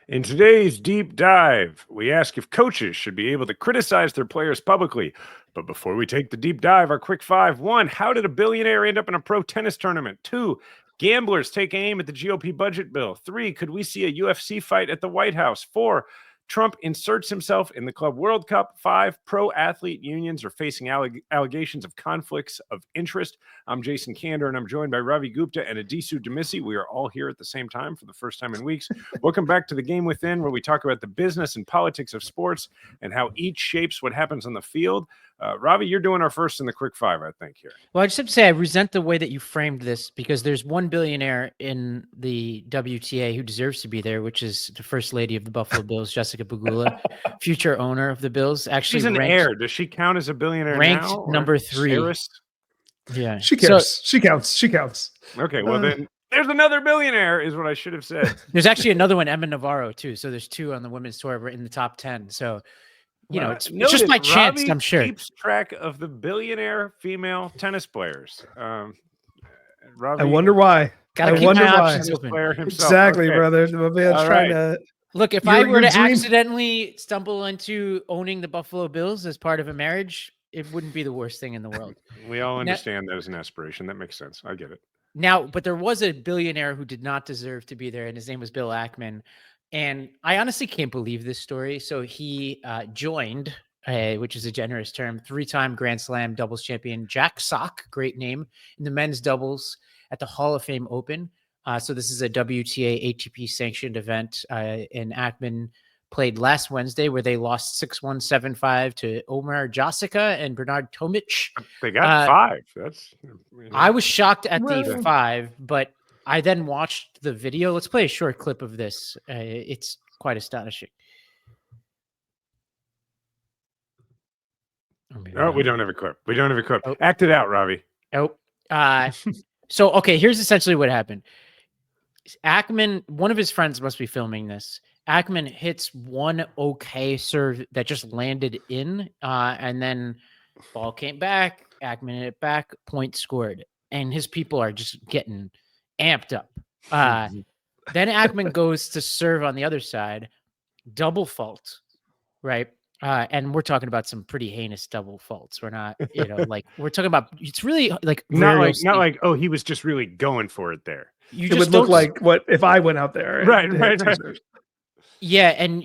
In today's deep dive, we ask if coaches should be able to criticize their players publicly. But before we take the deep dive, our quick five: one, how did a billionaire end up in a pro tennis tournament? Two, gamblers take aim at the GOP budget bill. Three, could we see a UFC fight at the White House? Four, Trump inserts himself in the Club World Cup. Five, pro athlete unions are facing allegations of conflicts of interest. I'm Jason Kander, and I'm joined by Ravi Gupta and Adisu Demisi. We are all here at the same time for the first time in weeks. Welcome back to The Game Within, where we talk about the business and politics of sports and how each shapes what happens on the field. Ravi, you're doing our first in the quick five, I think, here. Well, I just have to say I resent the way that you framed this, because there's one billionaire in the WTA who deserves to be there, which is the first lady of the Buffalo Bills, Jessica Pegula, future owner of the Bills. Actually, she's an heir. Does she count as a billionaire ranked now? Number 3. Heiress? Yeah, she cares. So, she counts. Okay, well then there's another billionaire, is what I should have said. There's actually another one, Emma Navarro, too. So there's 2 on the women's tour in the top 10. So, you know, it's just my chance, I'm sure. Keeps track of the billionaire female tennis players. Robbie, I wonder why. I wonder why. Exactly, okay. Brother. My man's trying to. Look, if I were to accidentally stumble into owning the Buffalo Bills as part of a marriage, it wouldn't be the worst thing in the world. We all understand that as an aspiration. That makes sense. I get it. Now, but there was a billionaire who did not deserve to be there, and his name was Bill Ackman. And I honestly can't believe this story. So he joined, which is a generous term, 3-time Grand Slam doubles champion Jack Sock, great name, in the men's doubles at the Hall of Fame Open. So this is a WTA ATP sanctioned event. And Ackman played last Wednesday, where they lost 6-1, 7-5 to Omar Jasica and Bernard Tomic. They got 5. That's. I was shocked at the 5, but I then watched the video. Let's play a short clip of this. It's quite astonishing. Oh, we don't have a clip. We don't have a clip. Oh. Act it out, Ravi. Oh. So, okay, here's essentially what happened. Ackman, one of his friends must be filming this. Ackman hits one okay serve that just landed in, and then ball came back. Ackman hit it back, point scored. And his people are just getting amped up. Then Ackman goes to serve on the other side, double fault, right? And we're talking about some pretty heinous double faults. We're not, like we're talking about. It's really like not like oh, he was just really going for it there. It would look like what if I went out there, right. Yeah, and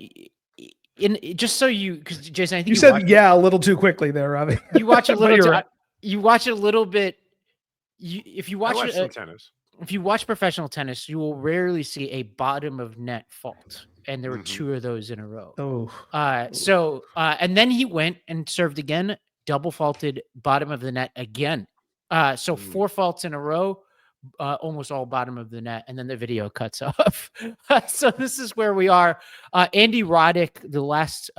just so because Jason, I think you said a little too quickly there, Robbie. You watch a little. Right. You watch a little bit. If you watch tennis. If you watch professional tennis, you will rarely see a bottom of net fault. And there were 2 of those in a row. And then he went and served again, double faulted bottom of the net again. 4 faults in a row, almost all bottom of the net. And then the video cuts off. So this is where we are. Andy Roddick, the last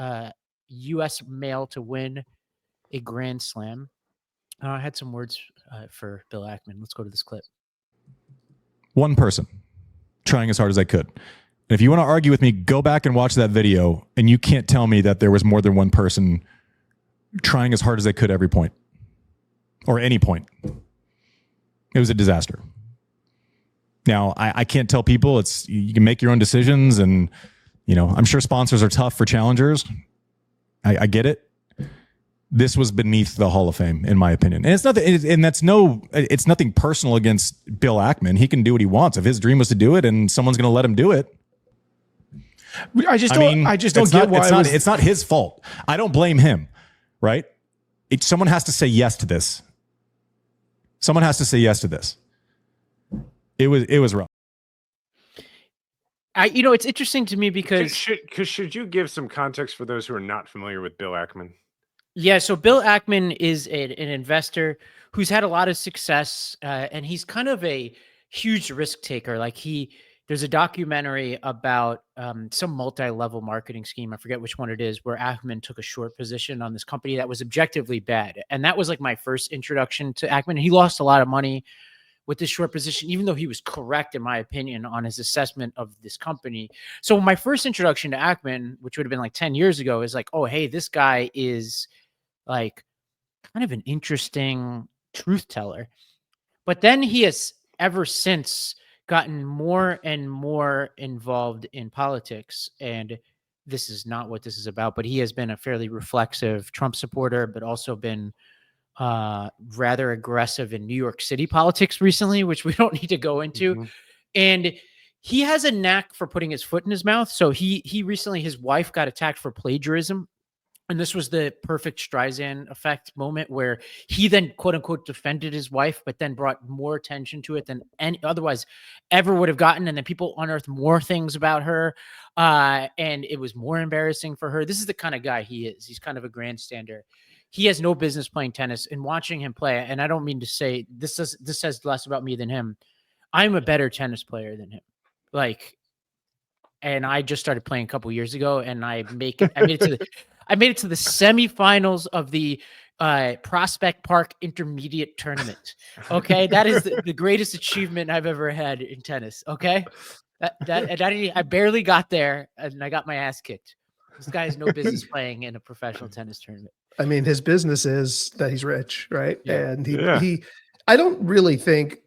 U.S. male to win a Grand Slam. I had some words for Bill Ackman. Let's go to this clip. One person trying as hard as I could. And if you want to argue with me, go back and watch that video, and you can't tell me that there was more than one person trying as hard as they could every point or any point. It was a disaster. Now, I can't tell people you can make your own decisions, and I'm sure sponsors are tough for challengers. I get it. This was beneath the Hall of Fame, in my opinion. And it's nothing, it's nothing personal against Bill Ackman. He can do what he wants. If his dream was to do it and someone's going to let him do it. I just don't get why it's not his fault. I don't blame him, right? Someone has to say yes to this. Someone has to say yes to this. It was rough. It's interesting to me because should you give some context for those who are not familiar with Bill Ackman? Yeah, so Bill Ackman is an investor who's had a lot of success, and he's kind of a huge risk taker. Like there's a documentary about some multi-level marketing scheme. I forget which one it is, where Ackman took a short position on this company that was objectively bad. And that was like my first introduction to Ackman. He lost a lot of money with this short position, even though he was correct, in my opinion, on his assessment of this company. So my first introduction to Ackman, which would have been like 10 years ago, is like, oh, hey, this guy is like kind of an interesting truth teller. But then he has ever since gotten more and more involved in politics. And this is not what this is about, but he has been a fairly reflexive Trump supporter, but also been rather aggressive in New York City politics recently, which we don't need to go into. And he has a knack for putting his foot in his mouth. So he recently, his wife got attacked for plagiarism. And this was the perfect Streisand effect moment where he then, quote unquote, defended his wife, but then brought more attention to it than any otherwise ever would have gotten. And then people unearthed more things about her. And it was more embarrassing for her. This is the kind of guy he is. He's kind of a grandstander. He has no business playing tennis, and watching him play. And I don't mean to say this says less about me than him. I'm a better tennis player than him. And I just started playing a couple years ago, and I made it to the semifinals of the Prospect Park Intermediate Tournament. Okay, that is the greatest achievement I've ever had in tennis. Okay, I barely got there, and I got my ass kicked. This guy has no business playing in a professional tennis tournament. I mean, his business is that he's rich, right? Yeah. And he I don't really think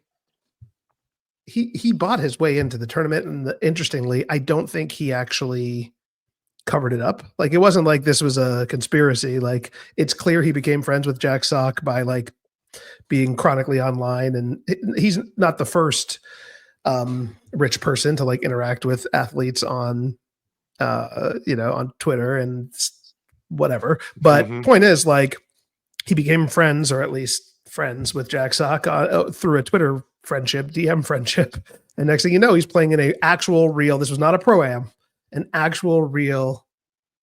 he bought his way into the tournament. And interestingly, I don't think he actually covered it up. Like, it wasn't like this was a conspiracy. Like, it's clear he became friends with Jack Sock by like being chronically online, and he's not the first rich person to like interact with athletes on on Twitter and whatever. But point is, like, he became friends, or at least friends, with Jack Sock through a Twitter friendship, DM friendship. And next thing you know, he's playing in an actual real, this was not a pro-am, an actual real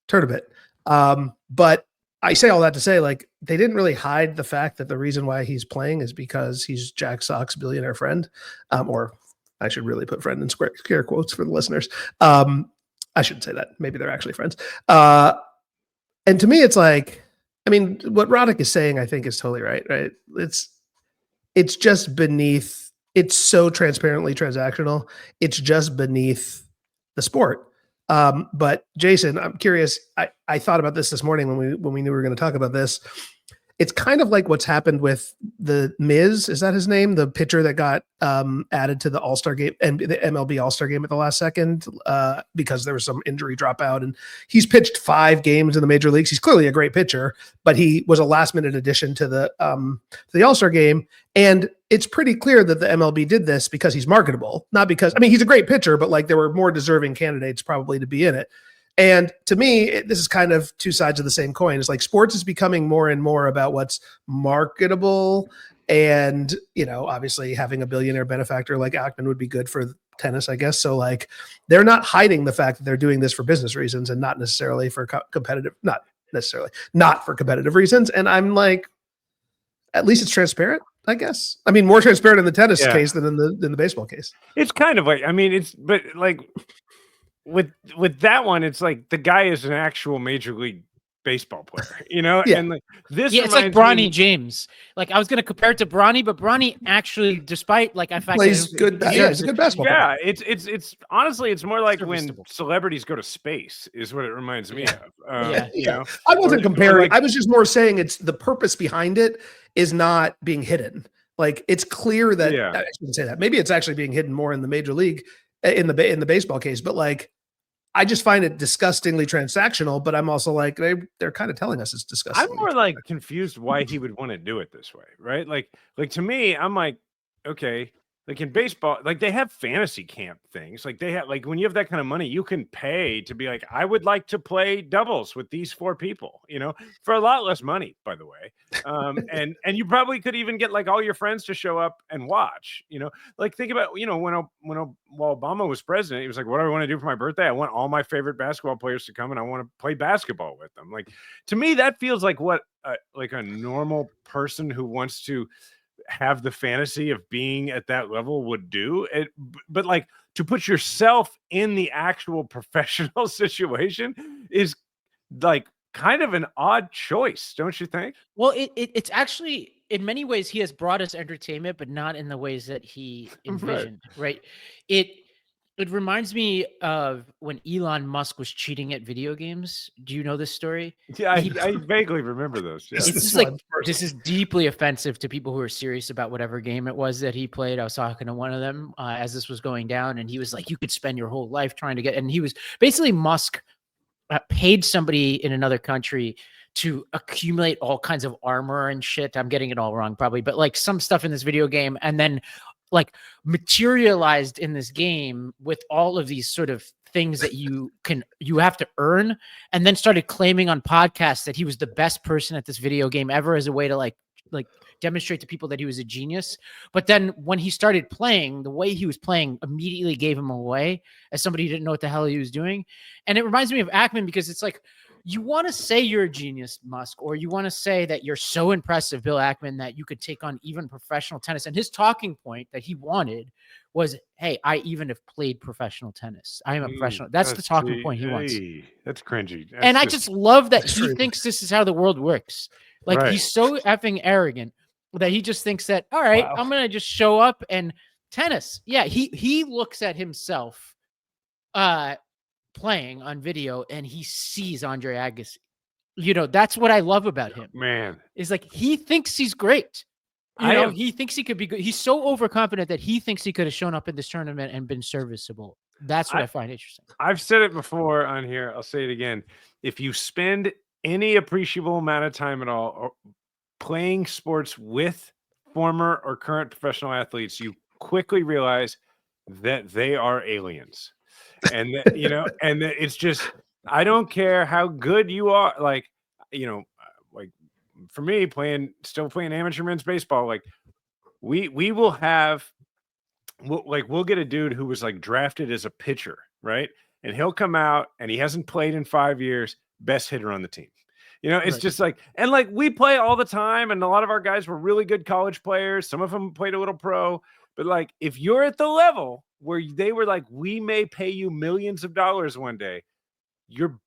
tournament. But I say all that to say, like, they didn't really hide the fact that the reason why he's playing is because he's Jack Sock's billionaire friend. Or I should really put friend in scare quotes for the listeners. I shouldn't say that. Maybe they're actually friends. And to me, it's like, I mean, what Roddick is saying, I think, is totally right. Right? It's just beneath. It's so transparently transactional. It's just beneath the sport. But Jason, I'm curious. I thought about this morning when we knew we were going to talk about this. It's kind of like what's happened with the Miz. Is that his name? The pitcher that got added to the All-Star game and the MLB All-Star game at the last second because there was some injury dropout. And he's pitched 5 games in the major leagues. He's clearly a great pitcher, but he was a last-minute addition to the All-Star game. And it's pretty clear that the MLB did this because he's marketable, not because, I mean, he's a great pitcher, but like there were more deserving candidates probably to be in it. And to me, this is kind of two sides of the same coin. It's like sports is becoming more and more about what's marketable. And, obviously having a billionaire benefactor like Ackman would be good for tennis, I guess. So like, they're not hiding the fact that they're doing this for business reasons and not necessarily for not for competitive reasons. And I'm like, at least it's transparent, I guess. I mean, more transparent in the tennis case than in the baseball case. It's kind of like, I mean, but like, with that one, it's like the guy is an actual Major League Baseball player, and like this. Yeah, it's like Bronny James. Like, I was going to compare it to Bronny, but Bronny actually, despite like I fact plays good. Yeah, he's a good basketball player. It's honestly, it's more like when celebrities go to space is what it reminds me of. I wasn't comparing. I was just more saying it's the purpose behind it is not being hidden. Like, it's clear that I shouldn't say that. Maybe it's actually being hidden more in the Major League in the baseball case, but like, I just find it disgustingly transactional, but I'm also like, they're kind of telling us it's disgusting. I'm more like confused why he would want to do it this way, right? Like to me, I'm like, okay, like in baseball, like they have fantasy camp things. Like they have, like when you have that kind of money, you can pay to be like, I would like to play doubles with these 4 people, for a lot less money, by the way. And you probably could even get like all your friends to show up and watch, like think about, while Obama was president, he was like, what do I want to do for my birthday? I want all my favorite basketball players to come and I want to play basketball with them. Like, to me, that feels like what like a normal person who wants to have the fantasy of being at that level would do it. But like, to put yourself in the actual professional situation is like kind of an odd choice, don't you think? Well, it's actually, in many ways, he has brought us entertainment, but not in the ways that he envisioned, right? It reminds me of when Elon Musk was cheating at video games. Do you know this story? Yeah, I vaguely remember this. Yeah. It's just like, this is deeply offensive to people who are serious about whatever game it was that he played. I was talking to one of them as this was going down, and he was like, you could spend your whole life trying to get, and he was basically Musk paid somebody in another country to accumulate all kinds of armor and shit. I'm getting it all wrong probably, but like some stuff in this video game, and then like materialized in this game with all of these sort of things that you have to earn, and then started claiming on podcasts that he was the best person at this video game ever as a way to like demonstrate to people that he was a genius. But then when he started playing, the way he was playing immediately gave him away as somebody who didn't know what the hell he was doing. And it reminds me of Ackman, because it's like, you want to say you're a genius, Musk, or you want to say that you're so impressive, Bill Ackman, that you could take on even professional tennis. And his talking point that he wanted was, hey, I even have played professional tennis. I am a professional. That's the talking point he wants. That's cringy. I just love that he thinks this is how the world works. Like, he's so effing arrogant that he just thinks that, all right, I'm going to just show up and tennis. Yeah, he looks at himself playing on video, and he sees Andre Agassi. You know, that's what I love about him. Man, is like, he thinks he's great. He thinks he could be good. He's so overconfident that he thinks he could have shown up in this tournament and been serviceable. That's what I find interesting. I've said it before on here. I'll say it again. If you spend any appreciable amount of time at all playing sports with former or current professional athletes, you quickly realize that they are aliens. And that, and that it's just, I don't care how good you are. Like, like for me, still playing amateur men's baseball, like we will have, we'll get a dude who was like drafted as a pitcher, right? And he'll come out and he hasn't played in 5 years, best hitter on the team. It's just like, and like we play all the time, and a lot of our guys were really good college players. Some of them played a little pro, but like if you're at the level where they were like, we may pay you millions of dollars one day, you're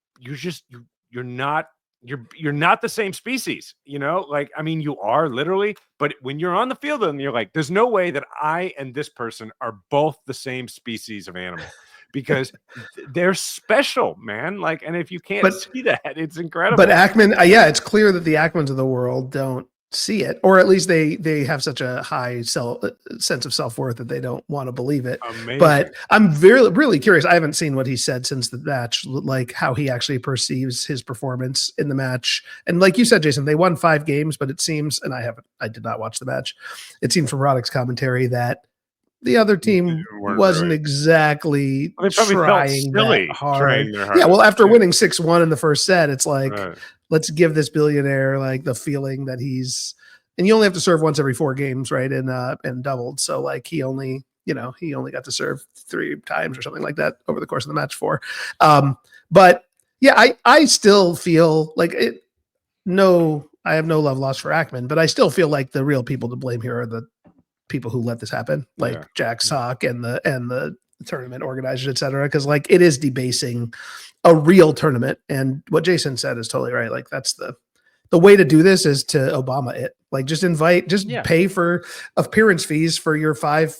not the same species, like, I mean, you are literally, but when you're on the field and you're like, there's no way that I and this person are both the same species of animal, because they're special, man. Like, and if you can't see that, it's incredible. But Ackman, it's clear that the Ackmans of the world don't see it, or at least they have such a high sense of self-worth that they don't want to believe it. Amazing. But I'm really curious. I haven't seen what he said since the match, like how he actually perceives his performance in the match. And like you said, Jason, they won 5 games, but it seems, and I did not watch the match, it seemed from Roddick's commentary that the other team wasn't exactly trying that hard. Yeah, well, after winning 6-1 in the first set, it's like, let's give this billionaire like the feeling that he's, and you only have to serve once every 4 games, right? And doubled. So like he only got to serve 3 times or something like that over the course of the match 4. But yeah, I still feel like it. No, I have no love lost for Ackman, but I still feel like the real people to blame here are the people who let this happen, like Jack Sock and the tournament organizers, et cetera. Cause like it is debasing a real tournament. And what Jason said is totally right. Like that's the way to do this is to Obama it, like just pay for appearance fees for your 5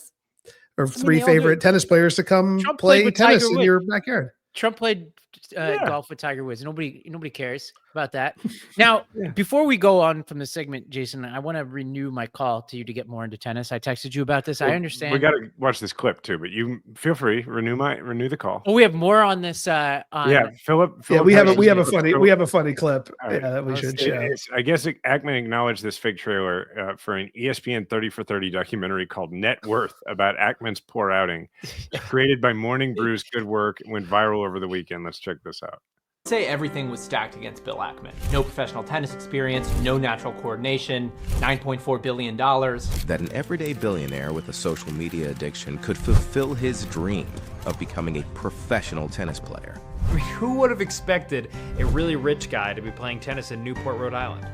or 3 favorite tennis players to come play tennis in your backyard. Trump played golf with Tiger Woods. Nobody cares about that. Now, before we go on from the segment, Jason, I want to renew my call to you to get more into tennis. I texted you about this. I understand. We got to watch this clip too, but you feel free, renew the call. Oh, we have more on this. Philip. Yeah, we have a funny clip that we should show. I guess Ackman acknowledged this fake trailer for an ESPN 30 for 30 documentary called Net Worth about Ackman's poor outing, created by Morning Brew's good work. It went viral over the weekend. Let's check this out. Say everything was stacked against Bill Ackman. No professional tennis experience, no natural coordination, $9.4 billion. That an everyday billionaire with a social media addiction could fulfill his dream of becoming a professional tennis player. I mean, who would have expected a really rich guy to be playing tennis in Newport, Rhode Island?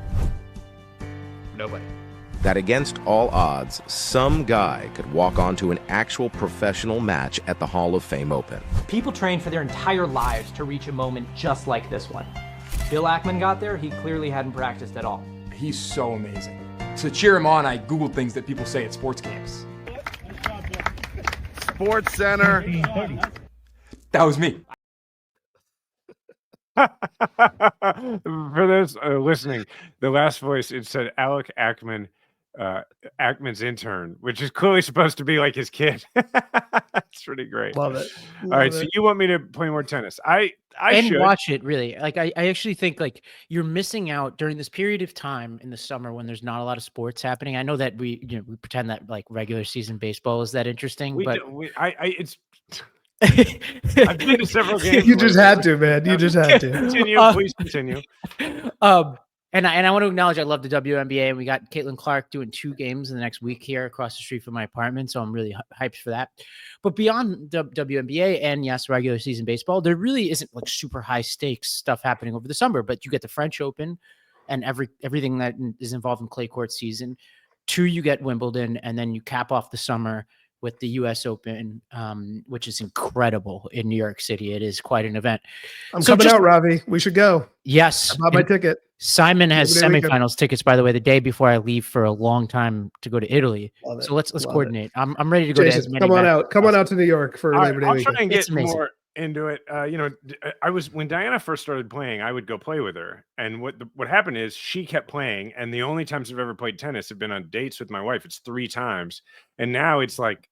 Nobody. That against all odds, some guy could walk onto an actual professional match at the Hall of Fame Open. People train for their entire lives to reach a moment just like this one. Bill Ackman got there, he clearly hadn't practiced at all. He's so amazing. To cheer him on, I Googled things that people say at sports games. Sports Center. That was me. For those listening, the last voice, it said Alec Ackman, Ackman's intern, which is clearly supposed to be like his kid. It's pretty great. Love it. All right, so you want me to play more tennis? I should watch it, really. Like I actually think like you're missing out during this period of time in the summer when there's not a lot of sports happening. I know that we pretend that like regular season baseball is that interesting, but it's I've been to several games. You just had to, man. You just had to. Continue, please continue. And I want to acknowledge I love the WNBA, and we got Caitlin Clark doing 2 games in the next week here across the street from my apartment, so I'm really hyped for that. But beyond the WNBA and yes, regular season baseball, there really isn't like super high stakes stuff happening over the summer. But you get the French Open and everything that is involved in clay court season. 2, you get Wimbledon, and then you cap off the summer with the U.S. Open, which is incredible in New York City. It is quite an event. I'm coming out, Ravi. We should go. Yes. I bought my ticket. Simon has semifinals tickets, by the way, the day before I leave for a long time to go to Italy. So let's coordinate. I'm ready to go Jason, to as many. Come on out to New York for Labor Day weekend. I'll try and get more into it. When Diana first started playing, I would go play with her, and what happened is she kept playing, and the only times I've ever played tennis have been on dates with my wife. It's 3 times, and now it's like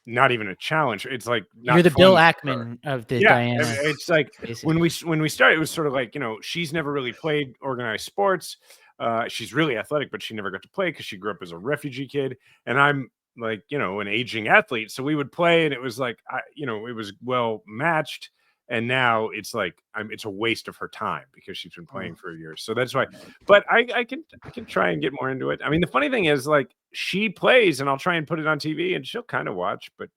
not even a challenge. It's like you're the Bill Ackman of the Diana. It's like basically. when we started, it was sort of like, she's never really played organized sports. She's really athletic, but she never got to play because she grew up as a refugee kid, and I'm like, an aging athlete. So we would play, and it was like, it was well matched. And now it's like it's a waste of her time because she's been playing for years. So that's why. But I can try and get more into it. I mean, the funny thing is, like, she plays, and I'll try and put it on TV, and she'll kind of watch. But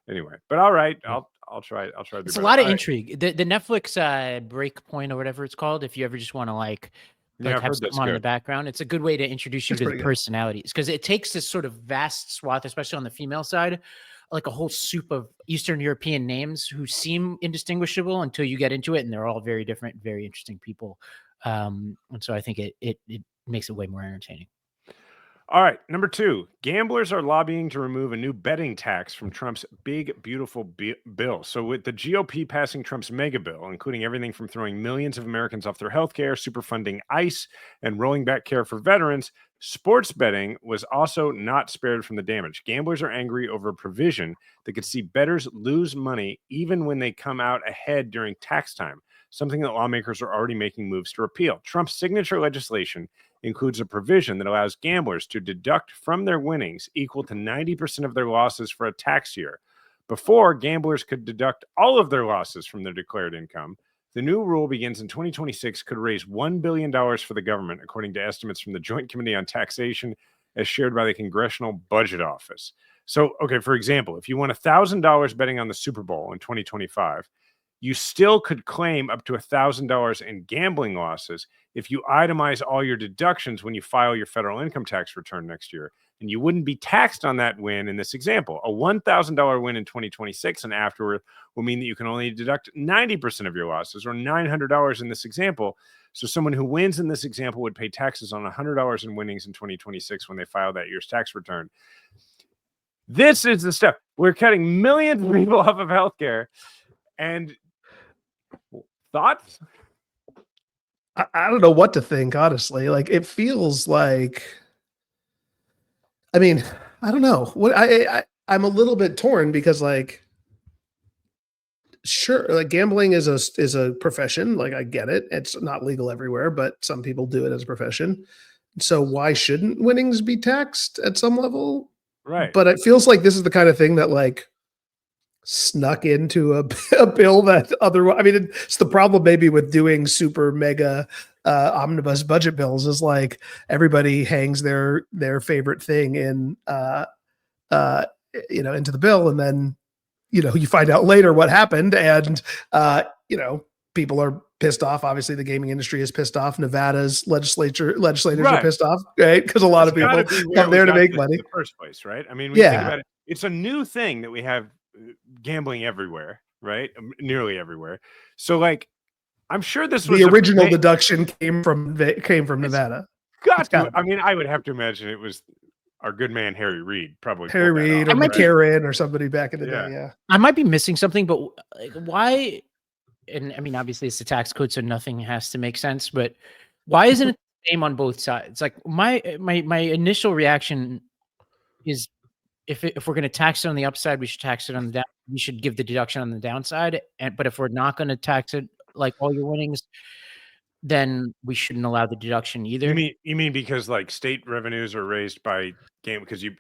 anyway, but all right, I'll try. I'll try to do it's better. A lot of intrigue. The Netflix Breakpoint or whatever it's called. If you ever just want to have something on in the background, it's a good way to introduce you to the personalities, because it takes this sort of vast swath, especially on the female side, like a whole soup of Eastern European names who seem indistinguishable until you get into it, and they're all very different, very interesting people. And so I think it makes it way more entertaining. All right, number 2, gamblers are lobbying to remove a new betting tax from Trump's big, beautiful bill. So with the GOP passing Trump's mega bill, including everything from throwing millions of Americans off their health care, superfunding ICE, and rolling back care for veterans, sports betting was also not spared from the damage. Gamblers are angry over a provision that could see bettors lose money even when they come out ahead during tax time, something that lawmakers are already making moves to repeal. Trump's signature legislation includes a provision that allows gamblers to deduct from their winnings equal to 90% of their losses for a tax year. Before, gamblers could deduct all of their losses from their declared income. The new rule begins in 2026, could raise $1 billion for the government, according to estimates from the Joint Committee on Taxation, as shared by the Congressional Budget Office. So, okay, for example, if you won $1,000 betting on the Super Bowl in 2025, you still could claim up to $1,000 in gambling losses if you itemize all your deductions when you file your federal income tax return next year. And you wouldn't be taxed on that win in this example. A $1,000 win in 2026 and afterward will mean that you can only deduct 90% of your losses, or $900 in this example. So someone who wins in this example would pay taxes on $100 in winnings in 2026 when they file that year's tax return. This is the stuff. We're cutting millions of people off of healthcare. And thoughts? I don't know what to think, honestly. Like, it feels like, I mean, I don't know what I'm a little bit torn because, like, sure, like, gambling is a profession. Like, I get it. It's not legal everywhere, but some people do it as a profession. So why shouldn't winnings be taxed at some level? Right. But it feels like this is the kind of thing that, like, snuck into a bill that otherwise, I mean, it's the problem maybe with doing super mega omnibus budget bills is like everybody hangs their favorite thing in into the bill, and then you find out later what happened, and people are pissed off. Obviously the gaming industry is pissed off. Nevada's legislators are pissed off, right? Because a lot of people come there to make money in the first place, right? I mean, think about it, it's a new thing that we have gambling everywhere, right? Nearly everywhere. So, like, I'm sure this was the original deduction came from Nevada. I mean, I would have to imagine it was our good man Harry Reid probably Harry Reid or McCarron or somebody back in the day. Yeah, I might be missing something, but like, why? And I mean, obviously, it's the tax code, so nothing has to make sense. But why isn't it the same on both sides? Like my initial reaction is, if we're going to tax it on the upside, we should tax it on the down. We should give the deduction on the downside. But if we're not going to tax it like all your winnings, then we shouldn't allow the deduction either. You mean because like state revenues are raised by game because you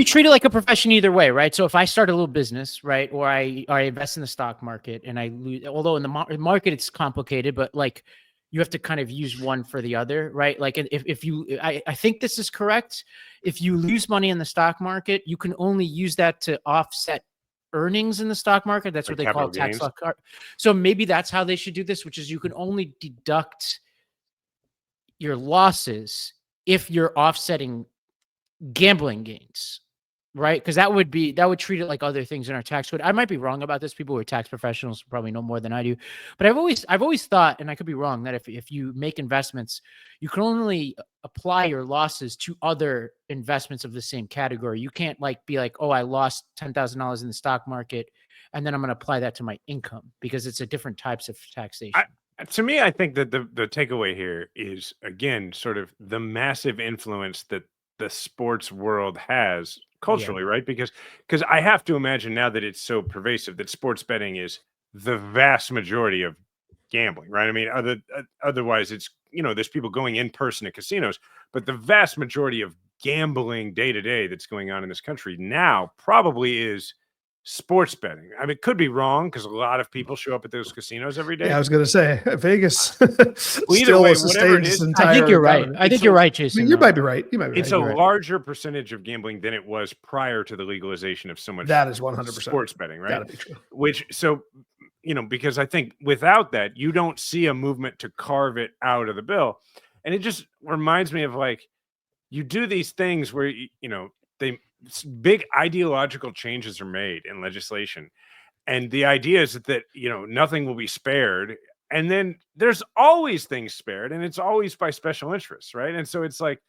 treat it like a profession either way, right? So if I start a little business, right, or I invest in the stock market and I lose, although in the market it's complicated, but like you have to kind of use one for the other, right? Like if you, I think this is correct. If you lose money in the stock market, you can only use that to offset earnings in the stock market. That's what they call tax loss. So maybe that's how they should do this, which is you can only deduct your losses if you're offsetting gambling gains, right? Because that would treat it like other things in our tax code. I might be wrong about this. People who are tax professionals probably know more than I do, but I've always thought, and I could be wrong, that if you make investments, you can only apply your losses to other investments of the same category. You can't like be like, oh, I lost $10,000 in the stock market, and then I'm going to apply that to my income, because it's a different types of taxation. To me, I think that the takeaway here is, again, sort of the massive influence that the sports world has culturally, right? Because I have to imagine now that it's so pervasive that sports betting is the vast majority of gambling, right? I mean, otherwise it's, there's people going in person to casinos, but the vast majority of gambling day to day that's going on in this country now probably is sports betting. I mean, it could be wrong because a lot of people show up at those casinos every day. Yeah, I was going to say Vegas. Either way, whatever it is, I think you're right. I think you're right, Jason. I mean, you might be right. It's a larger percentage of gambling than it was prior to the legalization of so much. That is 100% sports betting, right? Gotta be true. Because I think without that, you don't see a movement to carve it out of the bill, and it just reminds me of like you do these things where big ideological changes are made in legislation, and the idea is that nothing will be spared, and then there's always things spared, and it's always by special interests, right? And so it's like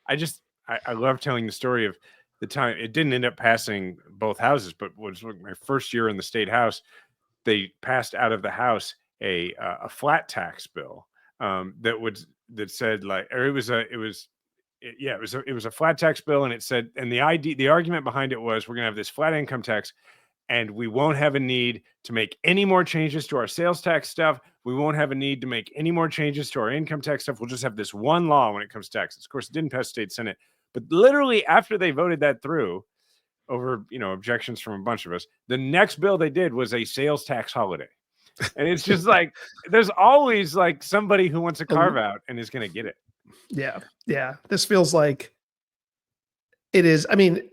I love telling the story of the time it didn't end up passing both houses, but was my first year in the state house. They passed out of the house a flat tax bill that said like, or it was a flat tax bill, and it said, and the argument behind it was, we're going to have this flat income tax, and we won't have a need to make any more changes to our sales tax stuff. We won't have a need to make any more changes to our income tax stuff. We'll just have this one law when it comes to taxes. Of course, it didn't pass state Senate, but literally after they voted that through over, objections from a bunch of us, the next bill they did was a sales tax holiday. And it's just like, there's always like somebody who wants a carve out and is going to get it. Yeah. Yeah. This feels like it is. I mean,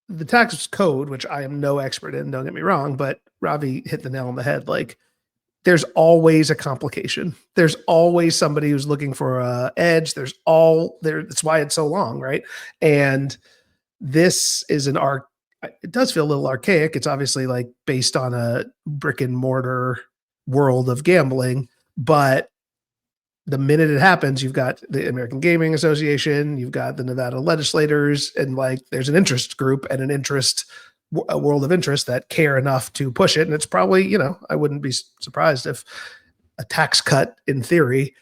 the tax code, which I am no expert in, don't get me wrong, but Ravi hit the nail on the head. Like, there's always a complication. There's always somebody who's looking for a edge. That's why it's so long. Right. And this is it does feel a little archaic. It's obviously like based on a brick and mortar world of gambling, but the minute it happens, you've got the American Gaming Association, you've got the Nevada legislators, and like there's an interest group and a world of interest that care enough to push it. And it's probably, I wouldn't be surprised if a tax cut in theory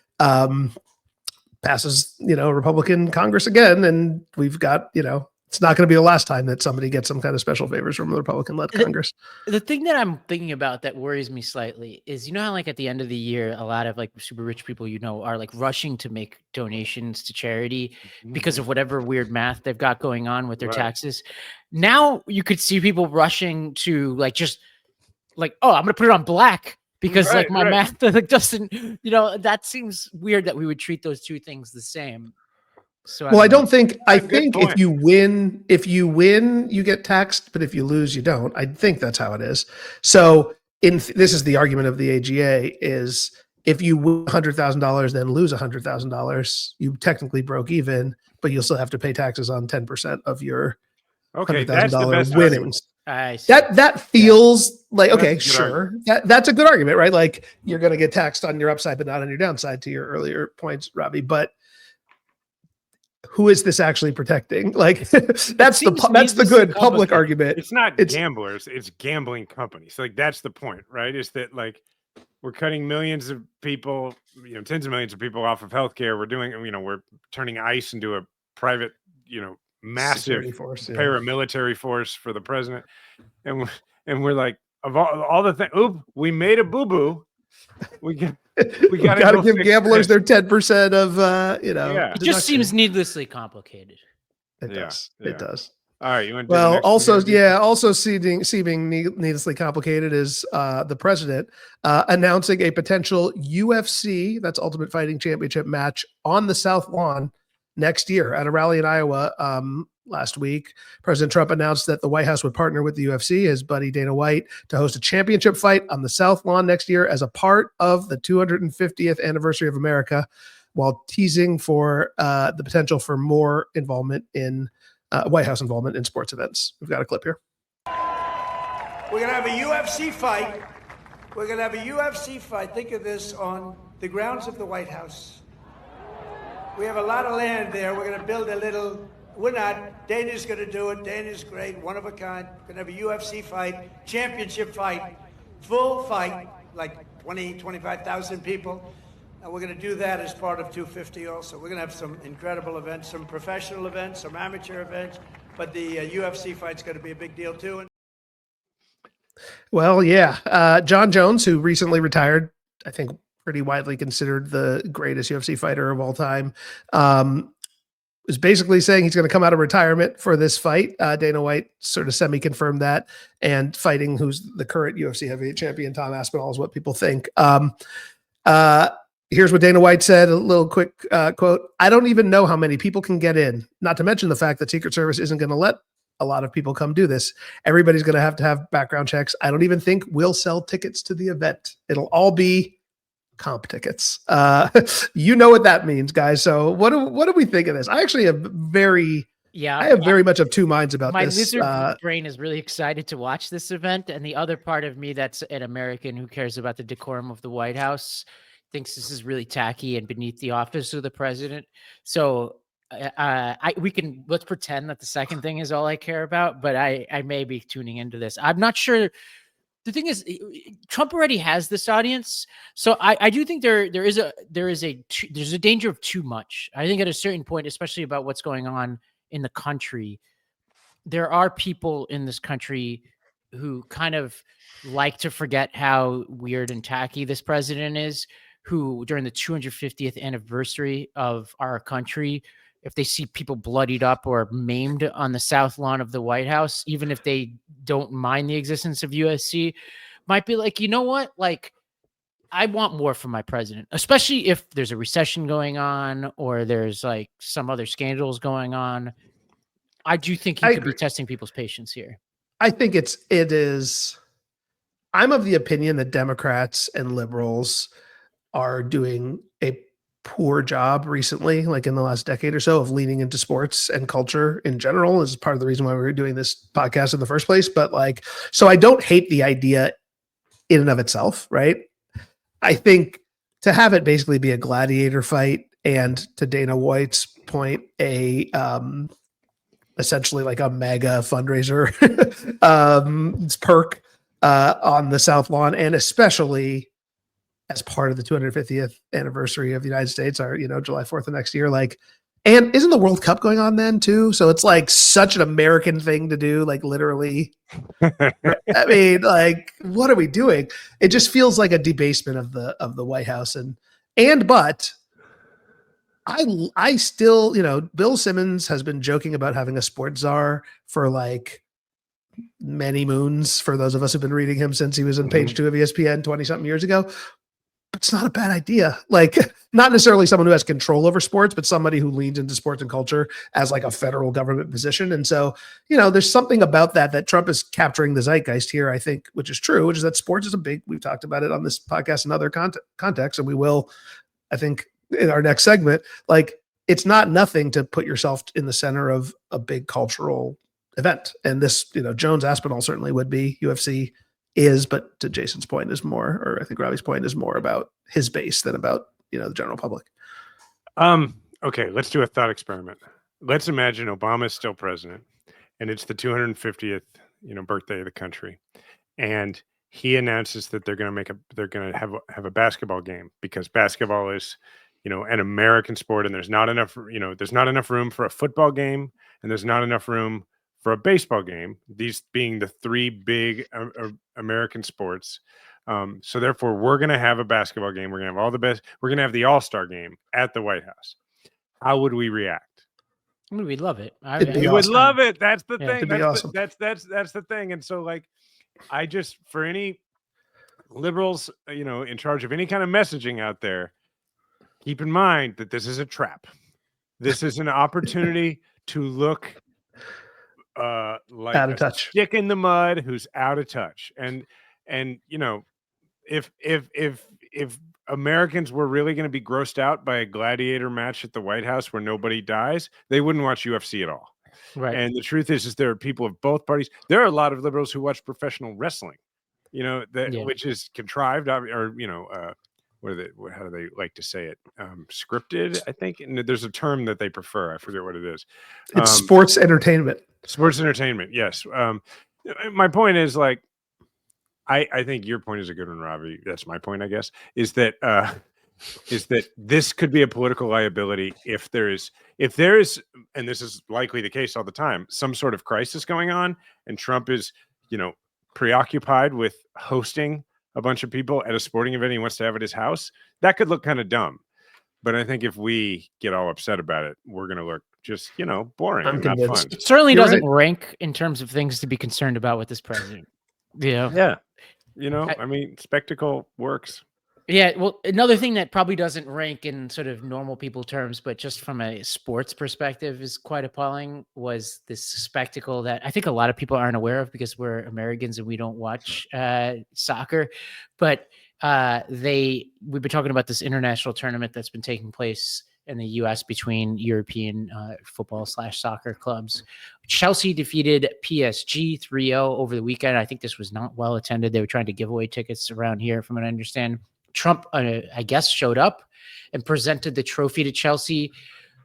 passes, Republican Congress again. And we've got, it's not going to be the last time that somebody gets some kind of special favors from the Republican-led Congress. The thing that I'm thinking about that worries me slightly is, how like at the end of the year, a lot of like super rich people, are like rushing to make donations to charity because of whatever weird math they've got going on with their taxes. Now you could see people rushing to like, just like, oh, I'm going to put it on black because like my math like doesn't, that seems weird that we would treat those two things the same. So I think if you win, you get taxed, but if you lose, you don't. I think that's how it is. So this is the argument of the AGA is if you win $100,000, then lose $100,000, you technically broke even, but you'll still have to pay taxes on 10% of your $100,000 winnings. I see. That feels like, okay, sure. That's a good argument, right? Like you're going to get taxed on your upside, but not on your downside, to your earlier points, Robbie. But who is this actually protecting? Like that's the good public argument. It's not gamblers, it's gambling companies. Like that's the point, right? Is that like we're cutting millions of people, tens of millions of people off of healthcare. We're doing, we're turning ICE into a private, massive paramilitary force for the president. And we're like, of all the things, we made a boo-boo. We got to give gamblers their 10% of, It just seems needlessly complicated. It does. It does. All right. You want also seeming needlessly complicated is the president announcing a potential UFC, that's Ultimate Fighting Championship match on the South Lawn next year at a rally in Iowa. Last week, President Trump announced that the White House would partner with the UFC, his buddy Dana White, to host a championship fight on the South Lawn next year as a part of the 250th anniversary of America, while teasing for the potential for more involvement in White House involvement in sports events. We've got a clip here. We're going to have a UFC fight. We're going to have a UFC fight. Think of this on the grounds of the White House. We have a lot of land there. We're going to build a little... We're not. Dana's going to do it. Dana's great, one of a kind. We're going to have a UFC fight, championship fight, full fight, like 20, 25,000 people. And we're going to do that as part of 250 also. We're going to have some incredible events, some professional events, some amateur events. But the UFC fight's going to be a big deal too. Well, yeah. John Jones, who recently retired, I think pretty widely considered the greatest UFC fighter of all time, was basically saying he's going to come out of retirement for this fight. Dana White sort of semi-confirmed that, and fighting who's the current UFC heavyweight champion, Tom Aspinall, is what people think. Here's what Dana White said, a little quick quote. "I don't even know how many people can get in, not to mention the fact that Secret Service isn't going to let a lot of people come do this. Everybody's going to have background checks. I don't even think we'll sell tickets to the event. It'll all be comp tickets." You know what that means, guys. So what do we think of this? I actually have very much of two minds about my this. My lizard brain is really excited to watch this event, and the other part of me that's an American who cares about the decorum of the White House thinks this is really tacky and beneath the office of the president. So let's pretend that the second thing is all I care about, but I may be tuning into this. I'm not sure. The thing is, Trump already has this audience, so I do think there's a danger of too much. I think at a certain point, especially about what's going on in the country, there are people in this country who kind of like to forget how weird and tacky this president is, who during the 250th anniversary of our country, if they see people bloodied up or maimed on the South Lawn of the White House, even if they don't mind the existence of USC, might be like, you know what? Like, I want more from my president, especially if there's a recession going on or there's like some other scandals going on. I do think he could be testing people's patience here. I think it is. I'm of the opinion that Democrats and liberals are doing a poor job recently, like in the last decade or so, of leaning into sports and culture in general, is part of the reason why we're doing this podcast in the first place. But like, so I don't hate the idea in and of itself, right? I think to have it basically be a gladiator fight, and to Dana White's point, essentially like a mega fundraiser it's perk on the South Lawn, and especially as part of the 250th anniversary of the United States, or, July 4th of next year. Like, and isn't the World Cup going on then too? So it's like such an American thing to do, like literally. I mean, like, what are we doing? It just feels like a debasement of the White House. But I still, Bill Simmons has been joking about having a sports czar for like many moons, for those of us who've been reading him since he was on page 2 of ESPN 20 something years ago. It's not a bad idea. Like, not necessarily someone who has control over sports, but somebody who leans into sports and culture as like a federal government position. And so, there's something about that Trump is capturing the zeitgeist here, I think, which is true, which is that sports is we've talked about it on this podcast in other contexts, and we will, I think, in our next segment. Like, it's not nothing to put yourself in the center of a big cultural event. And this, Jones Aspinall certainly would be. UFC is, but to Jason's point is more, or I think Robbie's point is more about his base than about, the general public. Okay, let's do a thought experiment. let's imagine Obama's still president, and it's the 250th, birthday of the country, and he announces that they're going to have a basketball game because basketball is, an American sport, and there's not enough room for a football game, and there's not enough room for a baseball game. These being the three big American sports. So therefore, we're going to have a basketball game. We're going to have all the best. We're going to have the All-Star game at the White House. How would we react? I mean, we'd love it. We would love it. That's the thing. It'd be awesome. That's the thing. And so, I just, for any liberals, in charge of any kind of messaging out there, keep in mind that this is a trap. This is an opportunity to look like out of touch, stick in the mud who's out of touch. And if Americans were really going to be grossed out by a gladiator match at the White House where nobody dies, they wouldn't watch UFC at all. Right. And the truth is there are people of both parties. There are a lot of liberals who watch professional wrestling, which is contrived, or how do they like to say it? Scripted, I think. And there's a term that they prefer. I forget what it is. It's sports entertainment. Sports entertainment. Yes. My point is I think your point is a good one, Ravi. That's my point, I guess, is that this could be a political liability if there is, and this is likely the case all the time, some sort of crisis going on, and Trump is, preoccupied with hosting a bunch of people at a sporting event he wants to have at his house. That could look kind of dumb. But I think if we get all upset about it, we're going to look just, boring and not fun. It certainly doesn't rank in terms of things to be concerned about with this president. Yeah. I mean, spectacle works. Yeah. Well, another thing that probably doesn't rank in sort of normal people terms, but just from a sports perspective is quite appalling, was this spectacle that I think a lot of people aren't aware of because we're Americans and we don't watch soccer. But we've been talking about this international tournament that's been taking place in the U.S. between European football/soccer clubs. Chelsea defeated PSG 3-0 over the weekend. I think this was not well attended. They were trying to give away tickets around here, from what I understand. Trump, I guess, showed up and presented the trophy to Chelsea,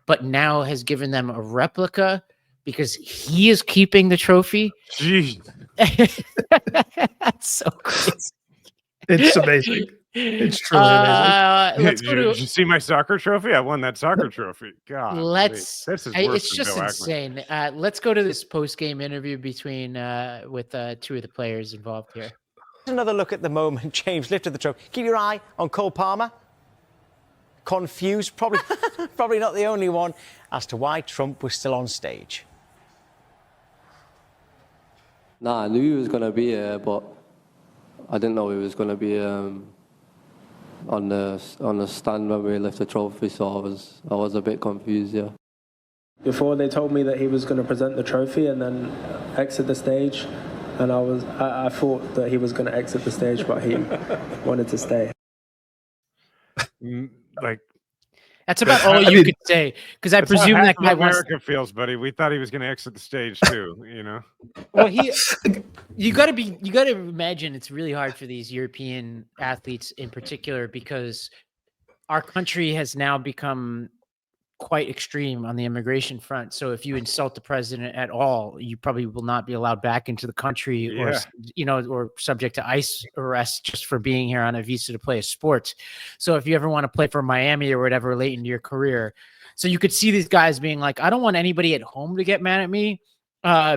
but now has given them a replica because he is keeping the trophy. Jeez. That's so crazy. It's amazing. It's truly amazing. Did you see my soccer trophy? I won that soccer trophy. God, this is worse it's just Bill insane. Let's go to this post-game interview between with two of the players involved here. Another look at the moment James lifted the trophy. Keep your eye on Cole Palmer. Confused, probably not the only one, as to why Trump was still on stage. Nah, I knew he was going to be here, but I didn't know he was going to be on the stand when we left the trophy, so I was a bit confused, yeah. Before, they told me that he was going to present the trophy and then exit the stage, and I thought that he was going to exit the stage, but he wanted to stay. That's about all you could say, because I presume that guy America feels, buddy. We thought he was going to exit the stage too. Well, you got to imagine it's really hard for these European athletes in particular, because our country has now become quite extreme on the immigration front. So if you insult the president at all, you probably will not be allowed back into the country, or subject to ICE arrest just for being here on a visa to play a sport. So if you ever want to play for Miami or whatever late into your career, so you could see these guys being like, I don't want anybody at home to get mad at me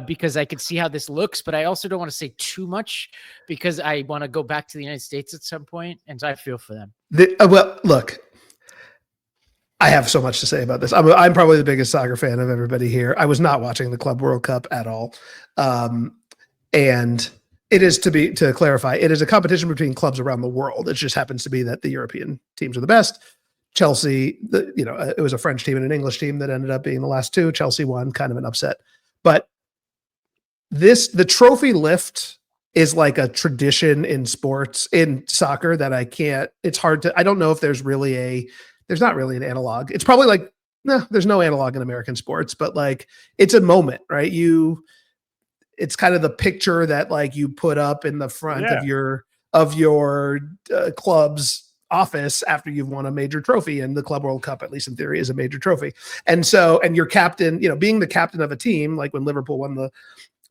because I could see how this looks, but I also don't want to say too much because I want to go back to the United States at some point. And so I feel for them. Well, look, I have so much to say about this. I'm probably the biggest soccer fan of everybody here. I was not watching the Club World Cup at all. And it is, to clarify, it is a competition between clubs around the world. It just happens to be that the European teams are the best. Chelsea, it was a French team and an English team that ended up being the last two. Chelsea won, kind of an upset. But the trophy lift is like a tradition in sports, in soccer, that it's hard to, I don't know if there's not really an analog. It's probably there's no analog in American sports, but it's a moment, right? It's kind of the picture that you put up in the front of your club's office after you've won a major trophy, and the Club World Cup, at least in theory, is a major trophy. And your captain, being the captain of a team, like when Liverpool won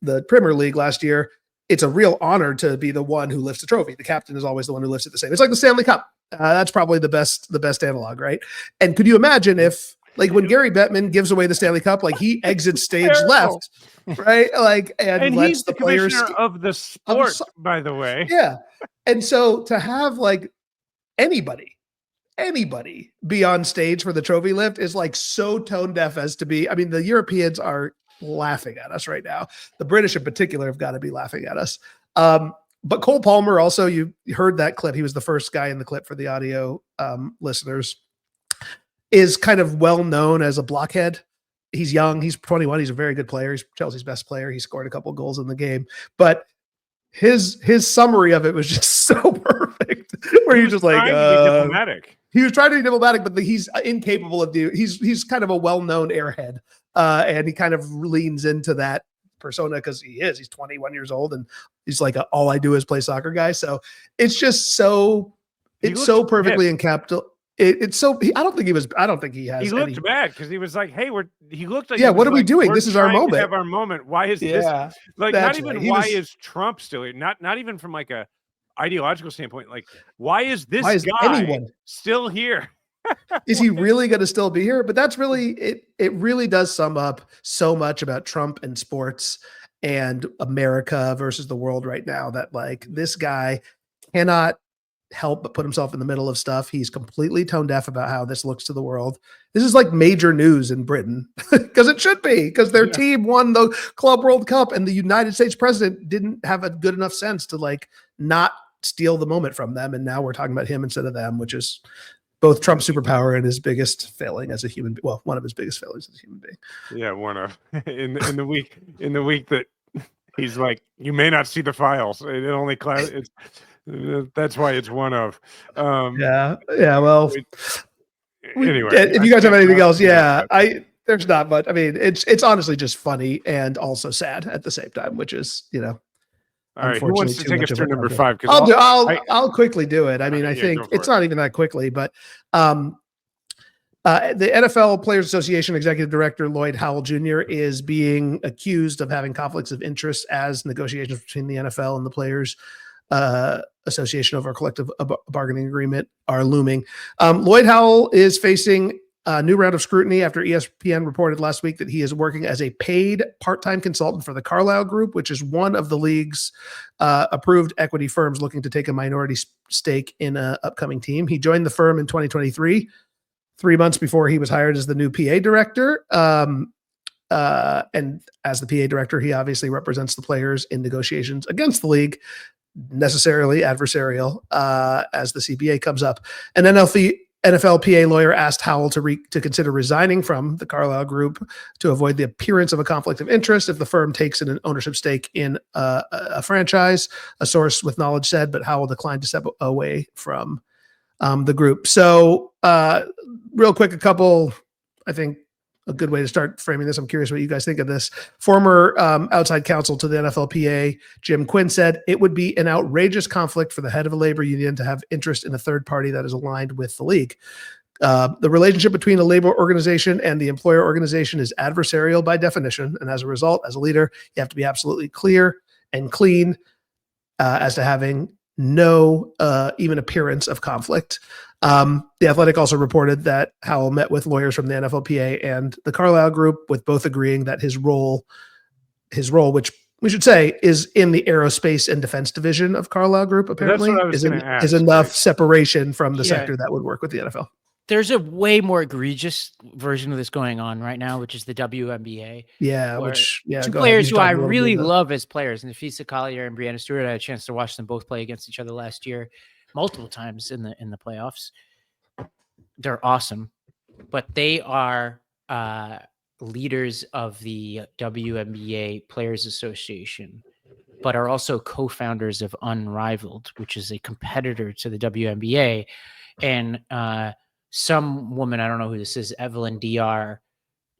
the Premier League last year, it's a real honor to be the one who lifts the trophy. The captain is always the one who lifts it the same. It's like the Stanley Cup. That's probably the best analog, right? And could you imagine if, like, when Gary Bettman gives away the Stanley Cup, like he exits stage left, right? Like, and lets he's the players commissioner of the sport, by the way. Yeah. And so to have like anybody be on stage for the trophy lift is like so tone deaf as to be. I mean, the Europeans are laughing at us right now. The British in particular have got to be laughing at us. But Cole Palmer also, you heard that clip. He was the first guy in the clip for the audio listeners, is kind of well known as a blockhead. He's young. He's 21. He's a very good player. He's Chelsea's best player. He scored a couple goals in the game, but his summary of it was just so perfect. Where you're just like, diplomatic. He was trying to be diplomatic, but he's incapable of doing. He's kind of a well-known airhead, and he kind of leans into that persona because he's 21 years old and he's like all I do is play soccer guy. So it's just so perfectly encapsulated. It's so I don't think he has. He looked bad because he was like, "Hey, he looked like what are we doing? This is our moment. Have our moment. Why is this like not even right. Why is Trump still here? Not even from like a ideological standpoint. Like why is this guy still here? Is he really going to still be here? But that's really it really does sum up so much about Trump and sports and America versus the world right now, that like this guy cannot help but put himself in the middle of stuff. He's completely tone deaf about how this looks to the world. This is like major news in Britain because it should be, because their team won the Club World Cup and the United States president didn't have a good enough sense to like not steal the moment from them. And now we're talking about him instead of them, which is both Trump's superpower and his biggest failing as a human being. Well, one of his biggest failures as a human being. Yeah, one of in the week that he's like, you may not see the files. It only that's why it's one of. Well. Anyway, if you guys have anything else, there's not much. I mean, it's honestly just funny and also sad at the same time, which is All right, who wants to take us through number 5? I'll quickly do it. I mean, I think it's not even that quickly, but the NFL Players Association Executive Director Lloyd Howell Jr. is being accused of having conflicts of interest as negotiations between the NFL and the Players Association over a collective bargaining agreement are looming. Lloyd Howell is facing a new round of scrutiny after ESPN reported last week that he is working as a paid part-time consultant for the Carlyle Group, which is one of the league's approved equity firms looking to take a minority stake in an upcoming team. He joined the firm in 2023, 3 months before he was hired as the new PA director. And as the PA director, he obviously represents the players in negotiations against the league, necessarily adversarial, as the CBA comes up. An NFLPA lawyer asked Howell to consider resigning from the Carlyle Group to avoid the appearance of a conflict of interest if the firm takes an ownership stake in a franchise, a source with knowledge said, but Howell declined to step away from the group. So real quick, I think a good way to start framing this. I'm curious what you guys think of this. Former outside counsel to the NFLPA, Jim Quinn, said it would be an outrageous conflict for the head of a labor union to have interest in a third party that is aligned with the league. The relationship between a labor organization and the employer organization is adversarial by definition. And as a result, as a leader, you have to be absolutely clear and clean as to having no even appearance of conflict. The Athletic also reported that Howell met with lawyers from the NFLPA and the Carlyle Group, with both agreeing that his role, which we should say is in the aerospace and defense division of Carlyle Group, apparently, is enough separation from the sector that would work with the NFL. There's a way more egregious version of this going on right now, which is the WNBA. Two players who I really love as players, and Nafisa Collier and Breanna Stewart. I had a chance to watch them both play against each other last year, multiple times in the playoffs. They're awesome, but they are leaders of the WNBA Players Association, but are also co-founders of Unrivaled, which is a competitor to the WNBA. And some woman, I don't know who this is, Evelyn DR,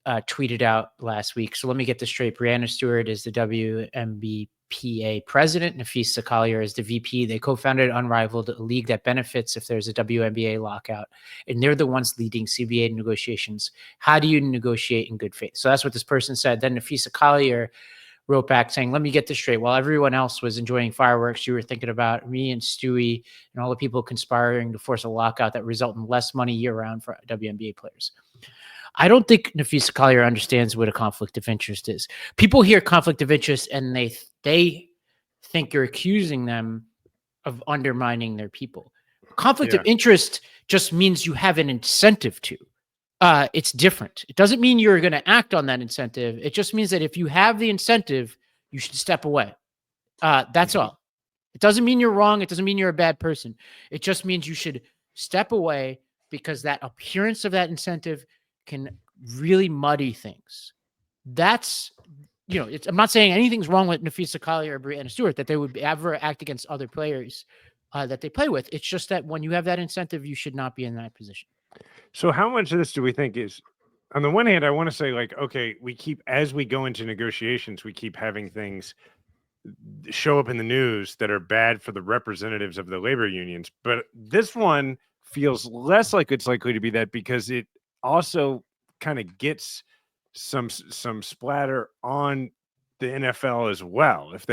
tweeted out last week. So let me get this straight. Breanna Stewart is the WNBPA president. Nafisa Collier is the VP. They co-founded Unrivaled, a league that benefits if there's a WNBA lockout. And they're the ones leading CBA negotiations. How do you negotiate in good faith? So that's what this person said. Then Nafisa Collier wrote back saying, let me get this straight. While everyone else was enjoying fireworks, you were thinking about me and Stewie and all the people conspiring to force a lockout that result in less money year-round for WNBA players. I don't think Nafisa Collier understands what a conflict of interest is. People hear conflict of interest and they think you're accusing them of undermining their people. Conflict of interest just means you have an incentive to. It's different. It doesn't mean you're going to act on that incentive. It just means that if you have the incentive, you should step away. That's all. It doesn't mean you're wrong. It doesn't mean you're a bad person. It just means you should step away because that appearance of that incentive can really muddy things. That's, I'm not saying anything's wrong with Nafisa Collier or Breanna Stewart, that they would ever act against other players that they play with. It's just that when you have that incentive, you should not be in that position. So how much of this do we think is, on the one hand, I want to say like, okay, as we go into negotiations, we keep having things show up in the news that are bad for the representatives of the labor unions. But this one feels less like it's likely to be that because it also kind of gets some splatter on the NFL as well. If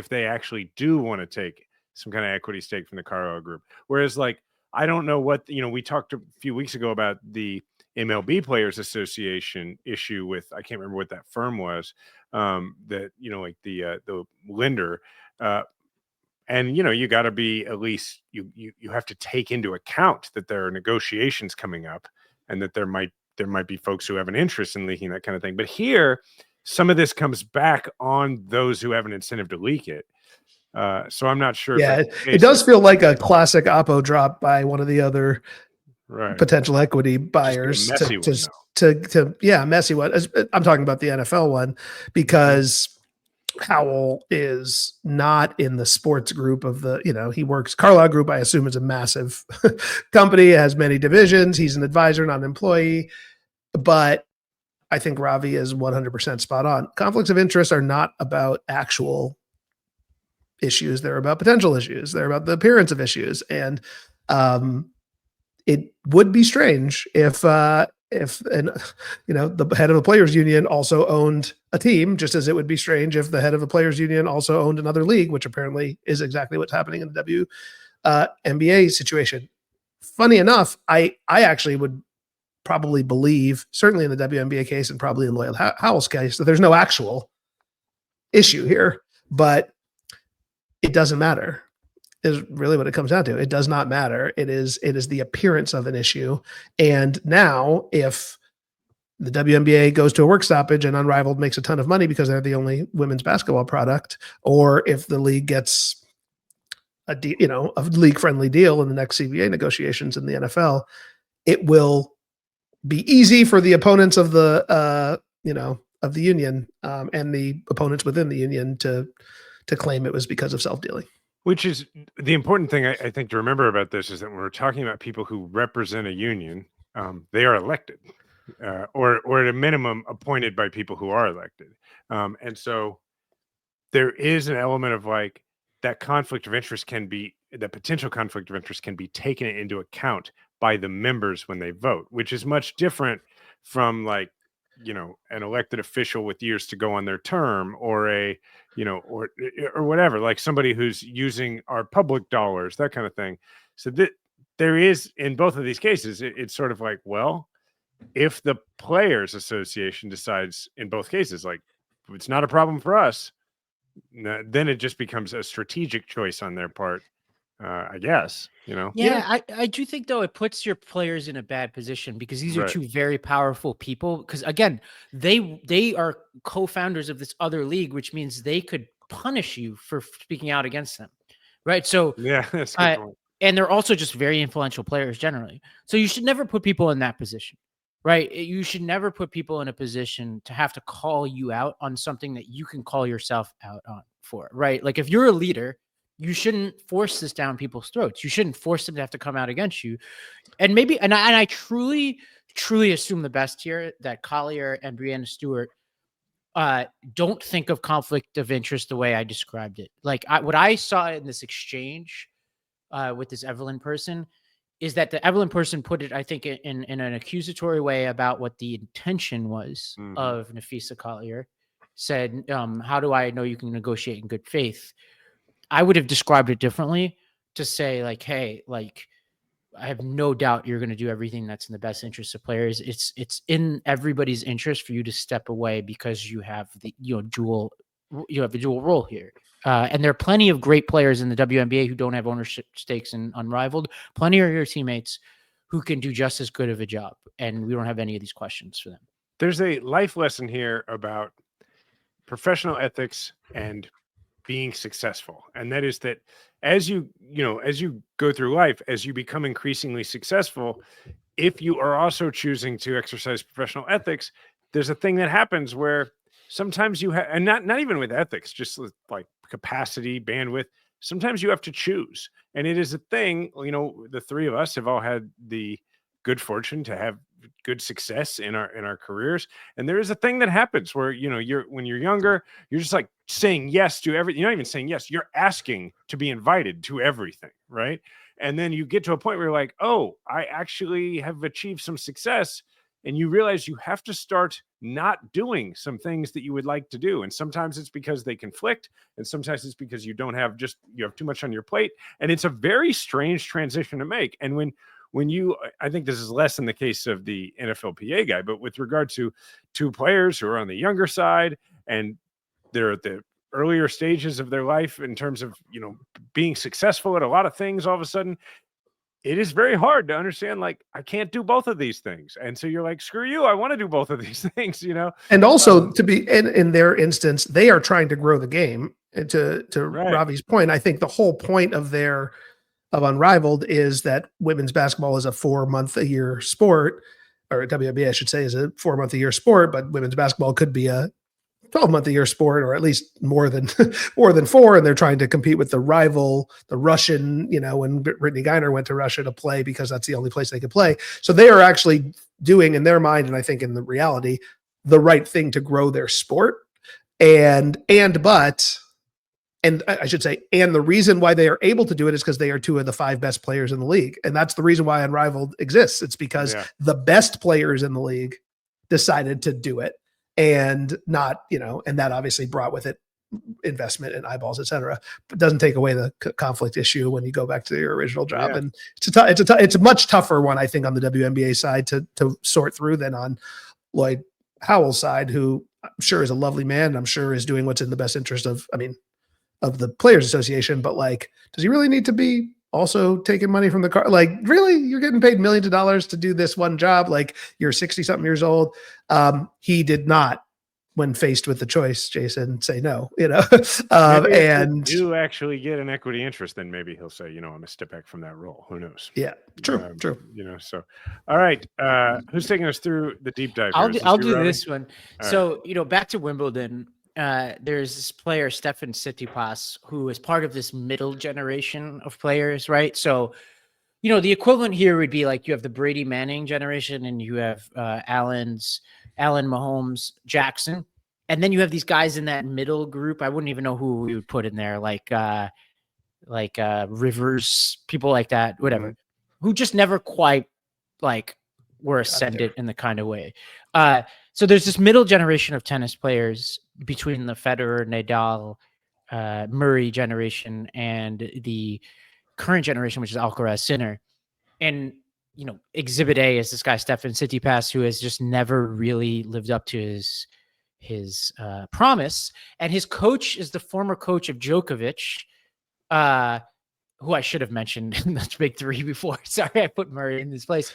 they actually do want to take some kind of equity stake from the Carlisle group. Whereas like, I don't know what, we talked a few weeks ago about the MLB Players Association issue with, I can't remember what that firm was, that, like the lender. And, you got to be at least, you have to take into account that there are negotiations coming up and that there might be folks who have an interest in leaking that kind of thing. But here, some of this comes back on those who have an incentive to leak it. So I'm not sure. Yeah, it does feel like a classic oppo drop by one of the other potential equity buyers. Messy one. I'm talking about the NFL one because Howell is not in the sports group of the, he works Carlisle Group. I assume is a massive company, has many divisions. He's an advisor, not an employee, but I think Ravi is 100% spot on. Conflicts of interest are not about actual issues. They're about potential issues. They're about the appearance of issues. And it would be strange if the head of a players union also owned a team, just as it would be strange if the head of a players union also owned another league, which apparently is exactly what's happening in the WNBA situation. Funny enough, I actually would probably believe, certainly in the WNBA case and probably in Loyal Howell's case, that there's no actual issue here, but it doesn't matter is really what it comes down to. It does not matter. It is the appearance of an issue. And now if the WNBA goes to a work stoppage and Unrivaled makes a ton of money because they're the only women's basketball product, or if the league gets a league friendly deal in the next CBA negotiations in the NFL, it will be easy for the opponents of the, of the union and the opponents within the union to claim it was because of self-dealing. Which is the important thing I think to remember about this is that when we're talking about people who represent a union, they are elected or at a minimum appointed by people who are elected. And so there is an element of like that conflict of interest that potential conflict of interest can be taken into account by the members when they vote, which is much different from like, an elected official with years to go on their term or or whatever, like somebody who's using our public dollars, that kind of thing. So there is, in both of these cases, it's sort of like, well, if the Players Association decides in both cases, like it's not a problem for us, then it just becomes a strategic choice on their part. I guess, Yeah, I do think though it puts your players in a bad position because these are two very powerful people. Because again, they are co-founders of this other league, which means they could punish you for speaking out against them, right? So yeah, that's a good point. And they're also just very influential players generally. So you should never put people in that position, right? You should never put people in a position to have to call you out on something that you can call yourself out on for, right? Like if you're a leader, you shouldn't force this down people's throats. You shouldn't force them to have to come out against you. And maybe, and I truly, truly assume the best here, that Collier and Breanna Stewart don't think of conflict of interest the way I described it. Like what I saw in this exchange with this Evelyn person is that the Evelyn person put it, I think, in an accusatory way about what the intention was of Nafisa Collier. Said, how do I know you can negotiate in good faith? I would have described it differently to say, like, hey, like, I have no doubt you're going to do everything that's in the best interest of players. It's in everybody's interest for you to step away because you have the you have a dual role here. And there are plenty of great players in the WNBA who don't have ownership stakes in Unrivaled. Plenty of your teammates who can do just as good of a job, and we don't have any of these questions for them. There's a life lesson here about professional ethics and being successful. And that is that as you go through life, as you become increasingly successful, if you are also choosing to exercise professional ethics, there's a thing that happens where sometimes you have, and not even with ethics, just like capacity, bandwidth, sometimes you have to choose. And it is a thing, the three of us have all had the good fortune to have good success in our careers, and there is a thing that happens where when you're younger, you're just like saying yes to everything. You're not even saying yes, you're asking to be invited to everything, right? And then you get to a point where you're like, oh, I actually have achieved some success, and you realize you have to start not doing some things that you would like to do. And sometimes it's because they conflict, and sometimes it's because you have too much on your plate, and it's a very strange transition to make. And I think this is less in the case of the NFLPA guy, but with regard to two players who are on the younger side and they're at the earlier stages of their life in terms of, being successful at a lot of things, all of a sudden, it is very hard to understand, like, I can't do both of these things. And so you're like, screw you, I want to do both of these things, And also to be in their instance, they are trying to grow the game. And to Right. Ravi's point, I think the whole point of Unrivaled is that women's basketball is a 4-month-a-year sport, or WNBA, I should say, is a 4-month-a-year sport, but women's basketball could be a 12-month-a-year sport, or at least more than 4. And they're trying to compete with the rival, the Russian, when Brittany Griner went to Russia to play because that's the only place they could play. So they are actually doing in their mind, and I think in the reality, the right thing to grow their sport. And I should say, and the reason why they are able to do it is because they are 2 of the 5 best players in the league. And that's the reason why Unrivaled exists. It's because the best players in the league decided to do it, and not, and that obviously brought with it investment and eyeballs, et cetera. But doesn't take away the conflict issue when you go back to your original job. Yeah. And it's a much tougher one, I think, on the WNBA side to sort through than on Lloyd Howell's side, who I'm sure is a lovely man. And I'm sure is doing what's in the best interest of the Players Association, but like, does he really need to be also taking money from the car? Like, really, you're getting paid millions of dollars to do this one job? Like, you're 60-something years old. He did not, when faced with the choice, Jason, say no. And you actually get an equity interest, then maybe he'll say, I'm gonna step back from that role. Who knows? Yeah, true. So, all right, who's taking us through the deep dive? I'll do this one. All so, back to Wimbledon. There's this player, Stefan Tsitsipas, who is part of this middle generation of players, right? So, the equivalent here would be like you have the Brady Manning generation, and you have Allen, Mahomes, Jackson, and then you have these guys in that middle group. I wouldn't even know who we would put in there, like Rivers, people like that, whatever, who just never quite were ascendant in the kind of way. So there's this middle generation of tennis players between the Federer, Nadal, Murray generation and the current generation, which is Alcaraz, Sinner. And, Exhibit A is this guy, Stefan Tsitsipas, who has just never really lived up to his promise. And his coach is the former coach of Djokovic, who I should have mentioned in the big 3 before. Sorry, I put Murray in this place.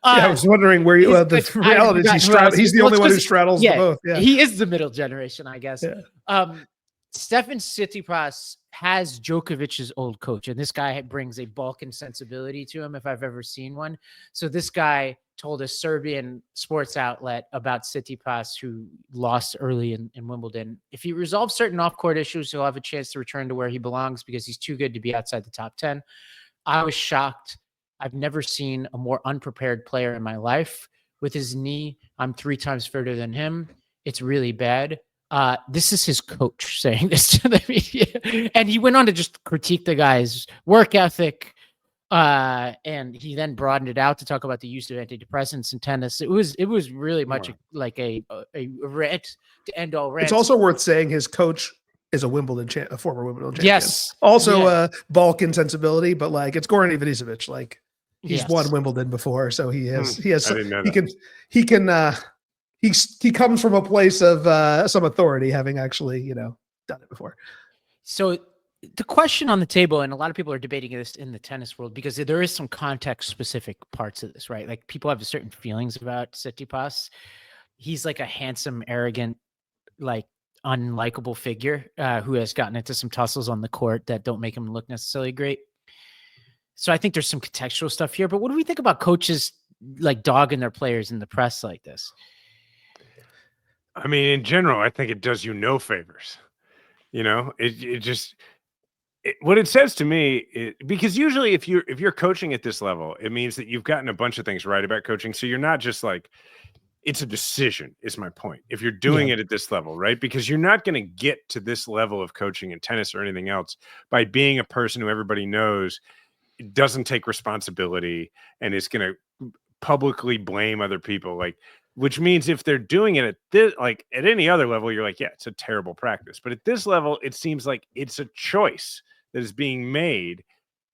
I was wondering where the reality is he's the only one who straddles the both. Yeah. He is the middle generation, I guess. Yeah. Stefan Tsitsipas has Djokovic's old coach, and this guy brings a Balkan sensibility to him if I've ever seen one. So this guy told a Serbian sports outlet about Tsitsipas, who lost early in Wimbledon. If he resolves certain off-court issues, he'll have a chance to return to where he belongs because he's too good to be outside the top 10. I was shocked. I've never seen a more unprepared player in my life with his knee. I'm 3 times further than him. It's really bad. This is his coach saying this to the media. And he went on to just critique the guy's work ethic. And he then broadened it out to talk about the use of antidepressants in tennis. It was really much like a rant to end all rants. It's also worth saying his coach is a former Wimbledon champion. Yes. Also Balkan sensibility, but like it's Goran Ivanisevic. Like he's won Wimbledon before, so he comes from a place of some authority, having actually, done it before. So the question on the table, and a lot of people are debating this in the tennis world because there is some context specific parts of this, right? Like people have certain feelings about Tsitsipas. He's like a handsome, arrogant, like unlikable figure who has gotten into some tussles on the court that don't make him look necessarily great. So I think there's some contextual stuff here, but what do we think about coaches like dogging their players in the press like this? I mean, in general, I think it does you no favors. What it says to me, because usually if you're coaching at this level, it means that you've gotten a bunch of things right about coaching. So you're not just like, it's a decision is my point. If you're doing it at this level, right? Because you're not going to get to this level of coaching in tennis or anything else by being a person who everybody knows doesn't take responsibility and is going to publicly blame other people. Like, which means if they're doing it at this, like at any other level, you're like, yeah, it's a terrible practice. But at this level, it seems like it's a choice that is being made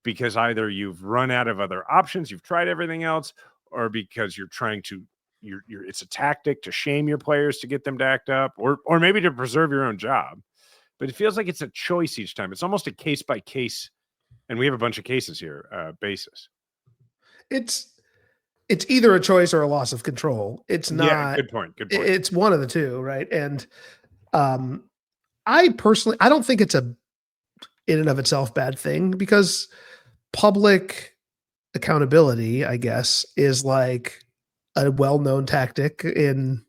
because either you've run out of other options, you've tried everything else, or because you're trying to, it's a tactic to shame your players to get them to act up, or maybe to preserve your own job. But it feels like it's a choice each time. It's almost a case by case, and we have a bunch of cases here, basis. It's either a choice or a loss of control. It's not. Yeah, good point. It's one of the two, right? And I don't think it's a in and of itself bad thing, because public accountability, I guess, is like a well-known tactic in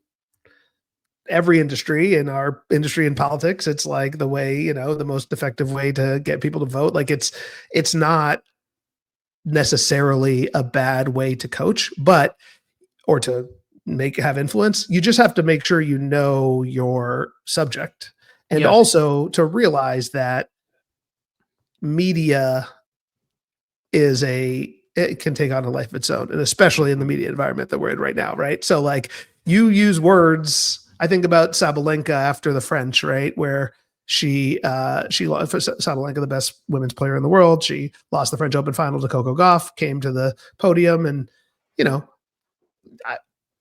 every industry. In our industry in politics, it's like the way, the most effective way to get people to vote. Like it's not necessarily a bad way to coach, or to have influence. You just have to make sure you know your subject, and also to realize that media it can take on a life of its own, and especially in the media environment that we're in right now, right? So like you use words. I think about Sabalenka after the French, right, where she lost. Sabalenka, the best women's player in the world, she lost the French Open final to Coco Gauff, came to the podium, and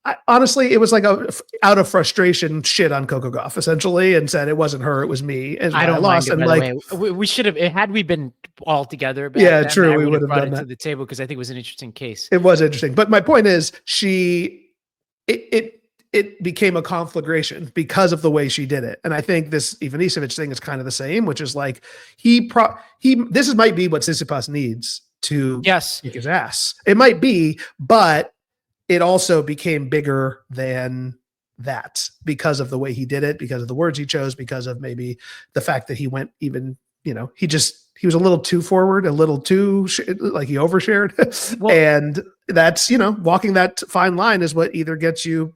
I honestly, it was like out of frustration, shit on Coco Gauff essentially, and said it wasn't her, it was me, and I lost. And like we should have, had we been all together. Yeah, true. We would have brought done it that to the table because I think it was an interesting case. It was interesting, but my point is, it became a conflagration because of the way she did it. And I think this Ivanisevic thing is kind of the same, which is like this might be what Tsitsipas needs to kick his ass. It might be, but it also became bigger than that because of the way he did it, because of the words he chose, because of maybe the fact that he went even, he was a little too forward, a little too like he overshared. And that's, walking that fine line is what either gets you,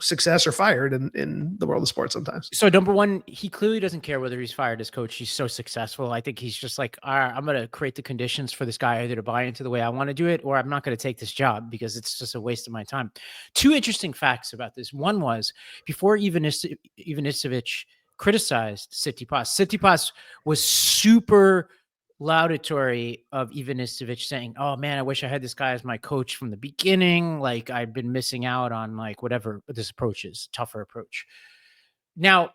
success or fired in the world of sports sometimes. So number one, he clearly doesn't care whether he's fired as coach. He's so successful. I think he's just like, all right, I'm going to create the conditions for this guy either to buy into the way I want to do it, or I'm not going to take this job because it's just a waste of my time. Two interesting facts about this. One was before Ivanisevic criticized Tsitsipas was super laudatory of Ivanisevic, saying, oh man, I wish I had this guy as my coach from the beginning. Like I've been missing out on like whatever this approach is, tougher approach. Now,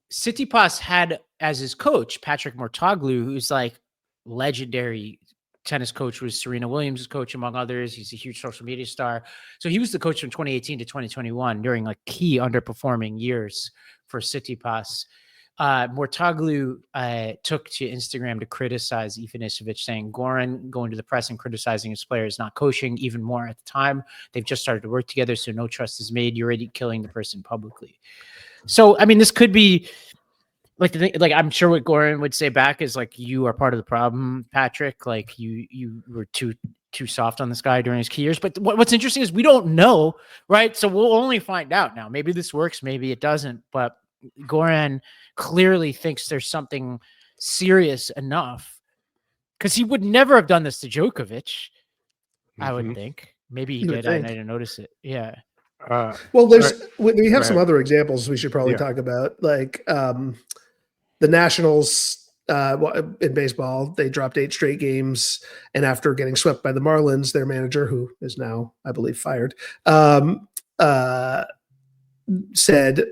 Tsitsipas had as his coach, Patrick Mouratoglou, who's like legendary tennis coach, was Serena Williams' coach, among others. He's a huge social media star. So he was the coach from 2018 to 2021 during like key underperforming years for Tsitsipas. Mouratoglou took to Instagram to criticize Ivanisevic, saying Goran going to the press and criticizing his players, not coaching even more at the time. They've just started to work together, so no trust is made. You're already killing the person publicly. So, I mean, this could be like I'm sure what Goran would say back is like, you are part of the problem, Patrick. Like you were too too soft on this guy during his key years. But what's interesting is we don't know, right? So we'll only find out now. Maybe this works, maybe it doesn't. But Goran clearly thinks there's something serious enough, because he would never have done this to Djokovic, I would think. Maybe he did. I didn't notice it. Yeah. Well, we have some other examples we should probably talk about, like the Nationals in baseball. They dropped 8 straight games, and after getting swept by the Marlins, their manager, who is now, I believe, fired, said,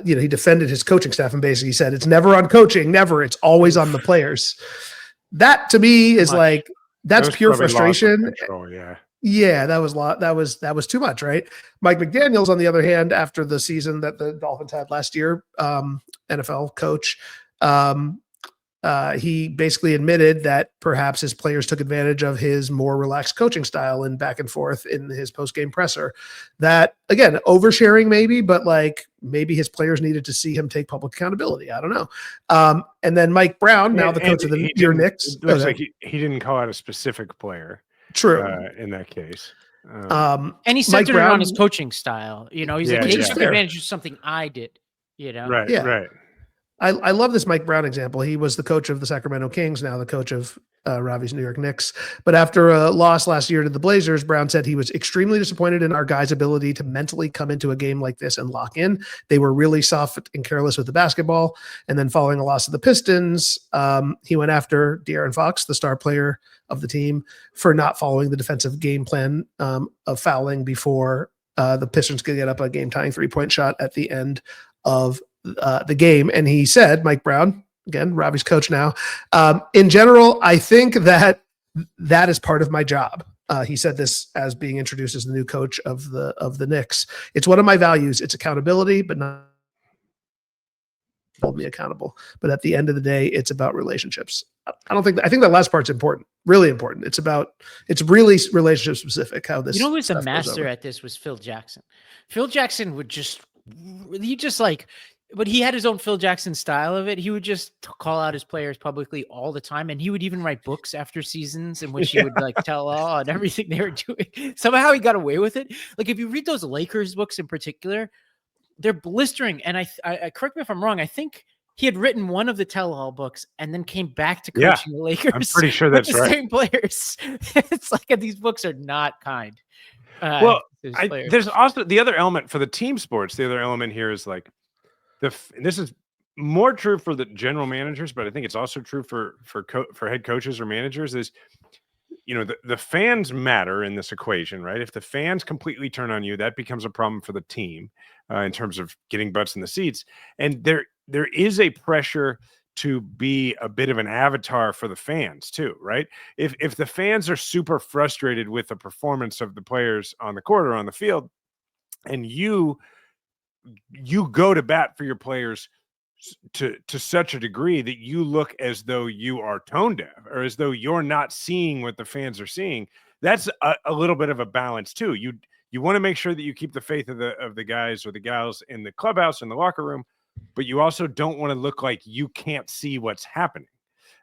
he defended his coaching staff and basically said, "It's never on coaching, never. It's always on the players." That to me is like, that's pure frustration. Yeah, that was too much, right? Mike McDaniel's, on the other hand, after the season that the Dolphins had last year, NFL coach, he basically admitted that perhaps his players took advantage of his more relaxed coaching style and back and forth in his post-game presser. That, again, oversharing maybe, but like maybe his players needed to see him take public accountability. I don't know. And then Mike Brown, now the coach of the Knicks. It looks like he didn't call out a specific player. True. In that case. And he centered it on his coaching style. He's like, he took advantage of something I did. Right. I love this Mike Brown example. He was the coach of the Sacramento Kings, now the coach of Ravi's New York Knicks. But after a loss last year to the Blazers, Brown said he was extremely disappointed in our guys' ability to mentally come into a game like this and lock in. They were really soft and careless with the basketball. And then following a loss of the Pistons, he went after De'Aaron Fox, the star player of the team, for not following the defensive game plan of fouling before the Pistons could get up a game-tying 3-point shot at the end of the game. And he said, Mike Brown, again, Robbie's coach now, in general, I think that is part of my job. He said this as being introduced as the new coach of the Knicks. It's one of my values. It's accountability, but not hold me accountable. But at the end of the day, it's about relationships. I think that last part's important, really important. It's really relationship specific. How this, who's a master at this was Phil Jackson. Phil Jackson would but he had his own Phil Jackson style of it. He would just call out his players publicly all the time. And he would even write books after seasons in which he would like tell all and everything they were doing. Somehow he got away with it. Like if you read those Lakers books in particular, they're blistering. And I correct me if I'm wrong, I think he had written one of the tell-all books and then came back to coaching the Lakers. I'm pretty sure that's right. Same players. It's like these books are not kind. There's also the other element for the team sports. The other element here is like this is more true for the general managers, but I think it's also true for head coaches or managers. Is the fans matter in this equation, right? If the fans completely turn on you, that becomes a problem for the team in terms of getting butts in the seats. And there is a pressure to be a bit of an avatar for the fans too, right? If the fans are super frustrated with the performance of the players on the court or on the field, and you go to bat for your players to such a degree that you look as though you are tone deaf or as though you're not seeing what the fans are seeing, that's a little bit of a balance too. You want to make sure that you keep the faith of the guys or the gals in the clubhouse, in the locker room, but you also don't want to look like you can't see what's happening.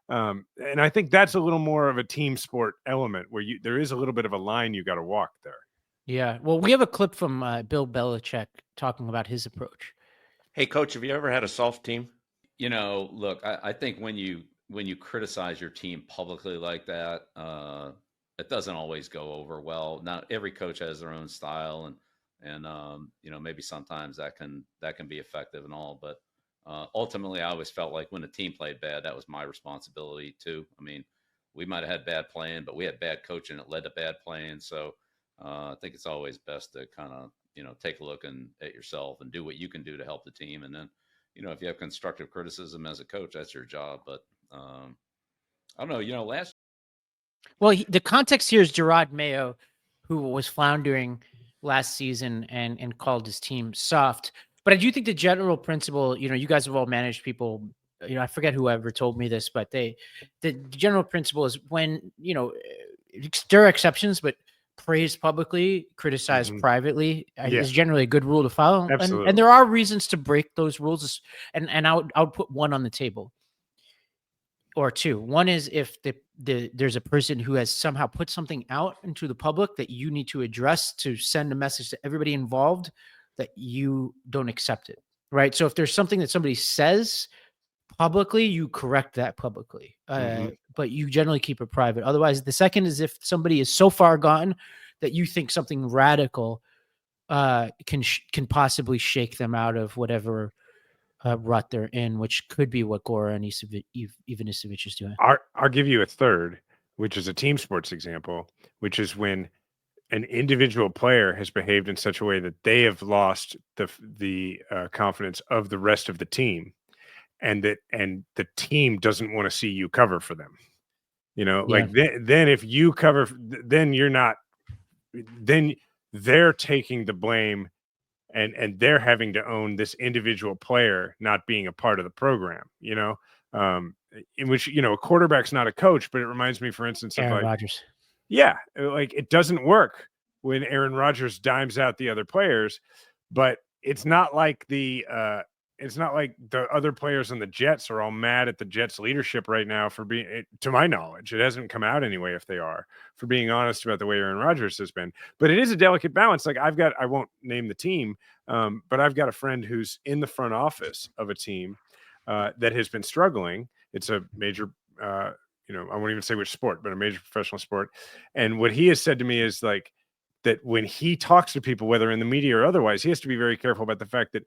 And I think that's a little more of a team sport element where there is a little bit of a line you got to walk there. Yeah. Well, we have a clip from Bill Belichick talking about his approach. Hey, Coach, have you ever had a soft team? Look, I think when you criticize your team publicly like that, it doesn't always go over well. Not every coach has their own style, and maybe sometimes that can be effective and all. But ultimately, I always felt like when the team played bad, that was my responsibility too. I mean, we might have had bad playing, but we had bad coaching that led to bad playing. So I think it's always best to kind of take a look at yourself and do what you can do to help the team. And then if you have constructive criticism as a coach, that's your job. But I don't know. Last. Well, the context here is Gerard Mayo, who was floundering last season and called his team soft. But I do think the general principle, you guys have all managed people, I forget whoever told me this, but the general principle is when, there are exceptions, but praise publicly, criticize privately is generally a good rule to follow. And there are reasons to break those rules. And I would put one on the table or two. One is if there's a person who has somehow put something out into the public that you need to address to send a message to everybody involved that you don't accept it, right? So if there's something that somebody says publicly, you correct that publicly, but you generally keep it private. Otherwise, the second is if somebody is so far gone that you think something radical can possibly shake them out of whatever rut they're in, which could be what Goran Ivanisevic is doing. I'll give you a third, which is a team sports example, which is when an individual player has behaved in such a way that they have lost the confidence of the rest of the team, and the team doesn't want to see you cover for them. Like then if you cover, then you're not, then they're taking the blame and they're having to own this individual player not being a part of the program, in which, a quarterback's not a coach, but it reminds me, for instance, of Aaron Rodgers. Yeah, like it doesn't work when Aaron Rodgers dimes out the other players, but it's not like the other players on the Jets are all mad at the Jets leadership right now for being, to my knowledge, it hasn't come out anyway if they are, for being honest about the way Aaron Rodgers has been. But it is a delicate balance. Like I won't name the team, but I've got a friend who's in the front office of a team that has been struggling. It's a major, I won't even say which sport, but a major professional sport. And what he has said to me is like that when he talks to people, whether in the media or otherwise, he has to be very careful about the fact that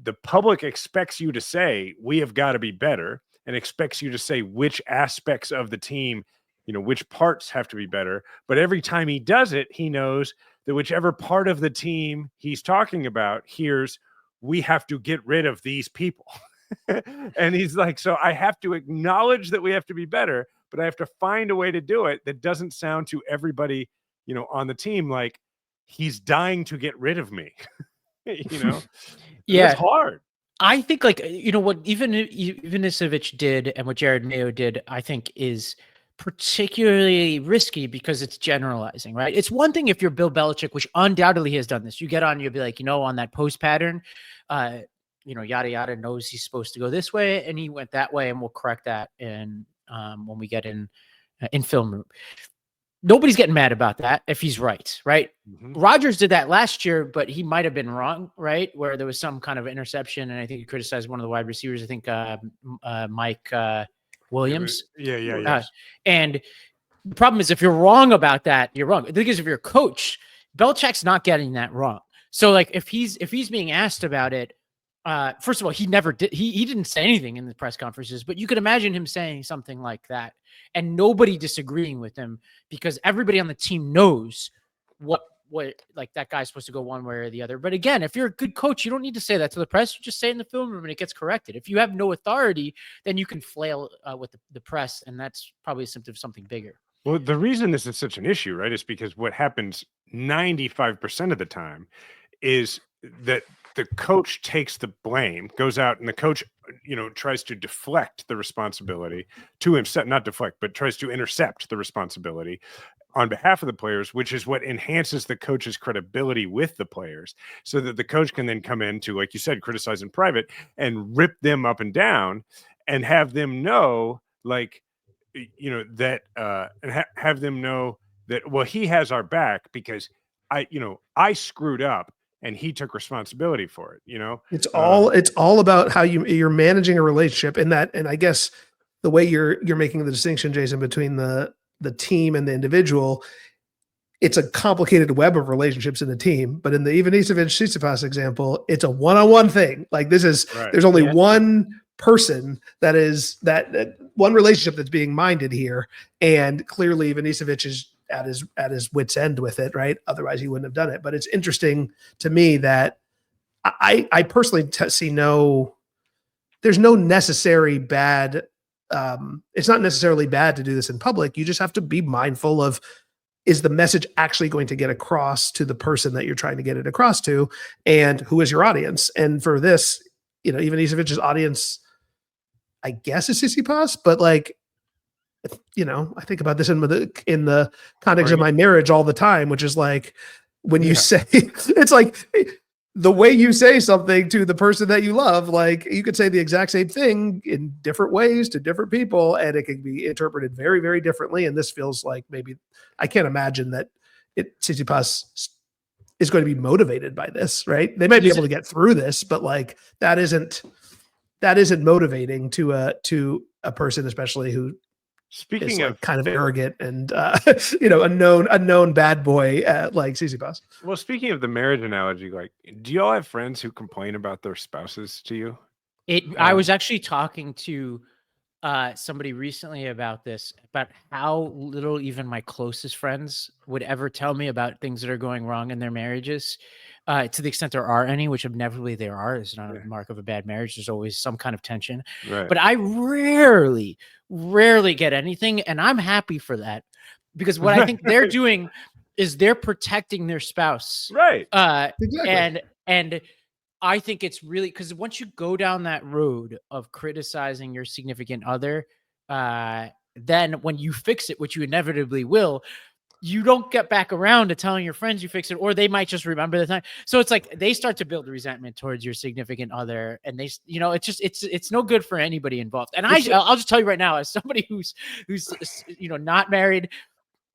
the public expects you to say, we have got to be better, and expects you to say which aspects of the team, which parts have to be better. But every time he does it, he knows that whichever part of the team he's talking about hears, we have to get rid of these people. And he's like, so I have to acknowledge that we have to be better, but I have to find a way to do it that doesn't sound to everybody, on the team like he's dying to get rid of me. Yeah, it's hard. I think what Ivanisevic did and what Jared Mayo did, I think is particularly risky because it's generalizing, right? It's one thing if you're Bill Belichick, which undoubtedly has done this. You get on, you'll be like, on that post pattern, yada yada knows he's supposed to go this way and he went that way, and we'll correct that. And when we get in film room. Nobody's getting mad about that if he's right? Rodgers did that last year, but he might have been wrong, right? Where there was some kind of interception, and I think he criticized one of the wide receivers. I think Mike Williams. Yeah. And the problem is if you're wrong about that, you're wrong. The thing is, if you're a coach, Belichick's not getting that wrong. So like if he's being asked about it, first of all, he never did. He didn't say anything in the press conferences, but you could imagine him saying something like that and nobody disagreeing with him because everybody on the team knows what like that guy's supposed to go one way or the other. But again, if you're a good coach, you don't need to say that to the press. You just say it in the film room and it gets corrected. If you have no authority, then you can flail with the press, and that's probably a symptom of something bigger. Well, the reason this is such an issue, right, is because what happens 95% of the time is that the coach takes the blame, goes out, and the coach, tries to deflect the responsibility to himself, not deflect, but tries to intercept the responsibility on behalf of the players, which is what enhances the coach's credibility with the players, so that the coach can then come in to, like you said, criticize in private and rip them up and down and have them know, like, that, and have them know that, well, he has our back because I screwed up and he took responsibility for it. It's all about how you're managing a relationship, and I guess the way you're making the distinction, Jason, between the team and the individual, it's a complicated web of relationships in the team. But in the Ivanisevic example, it's a one-on-one thing. Like this is, right. There's only one person that is that one relationship that's being minded here. And clearly Ivanisevic is at his wit's end with it, right? Otherwise he wouldn't have done it. But it's interesting to me that I personally see there's no necessary bad. It's not necessarily bad to do this in public. You just have to be mindful of, is the message actually going to get across to the person that you're trying to get it across to, and who is your audience? And for this, Ivanisevic's audience, I guess, is Tsitsipas, but like, I think about this in the context of my marriage all the time, which is like when you say, it's like the way you say something to the person that you love, like you could say the exact same thing in different ways to different people, and it can be interpreted very, very differently. And this feels like maybe I can't imagine that Tsitsipas is going to be motivated by this, right? They might be able to get through this, but like that isn't motivating to a person, especially who Speaking of of kind of arrogant and a known bad boy like Tsitsipas. Well, speaking of the marriage analogy, like, do y'all have friends who complain about their spouses to you? I was actually talking to somebody recently about this, about how little even my closest friends would ever tell me about things that are going wrong in their marriages, to the extent there are any, which inevitably there are. It's not a mark of a bad marriage. There's always some kind of tension. Right. But I rarely get anything, and I'm happy for that, because what I think they're doing is they're protecting their spouse. Right. Exactly. And I think it's really, because once you go down that road of criticizing your significant other, then when you fix it, which you inevitably will, you don't get back around to telling your friends you fix it, or they might just remember the time. So it's like they start to build resentment towards your significant other, and they, it's no good for anybody involved. And I'll just tell you right now, as somebody who's not married,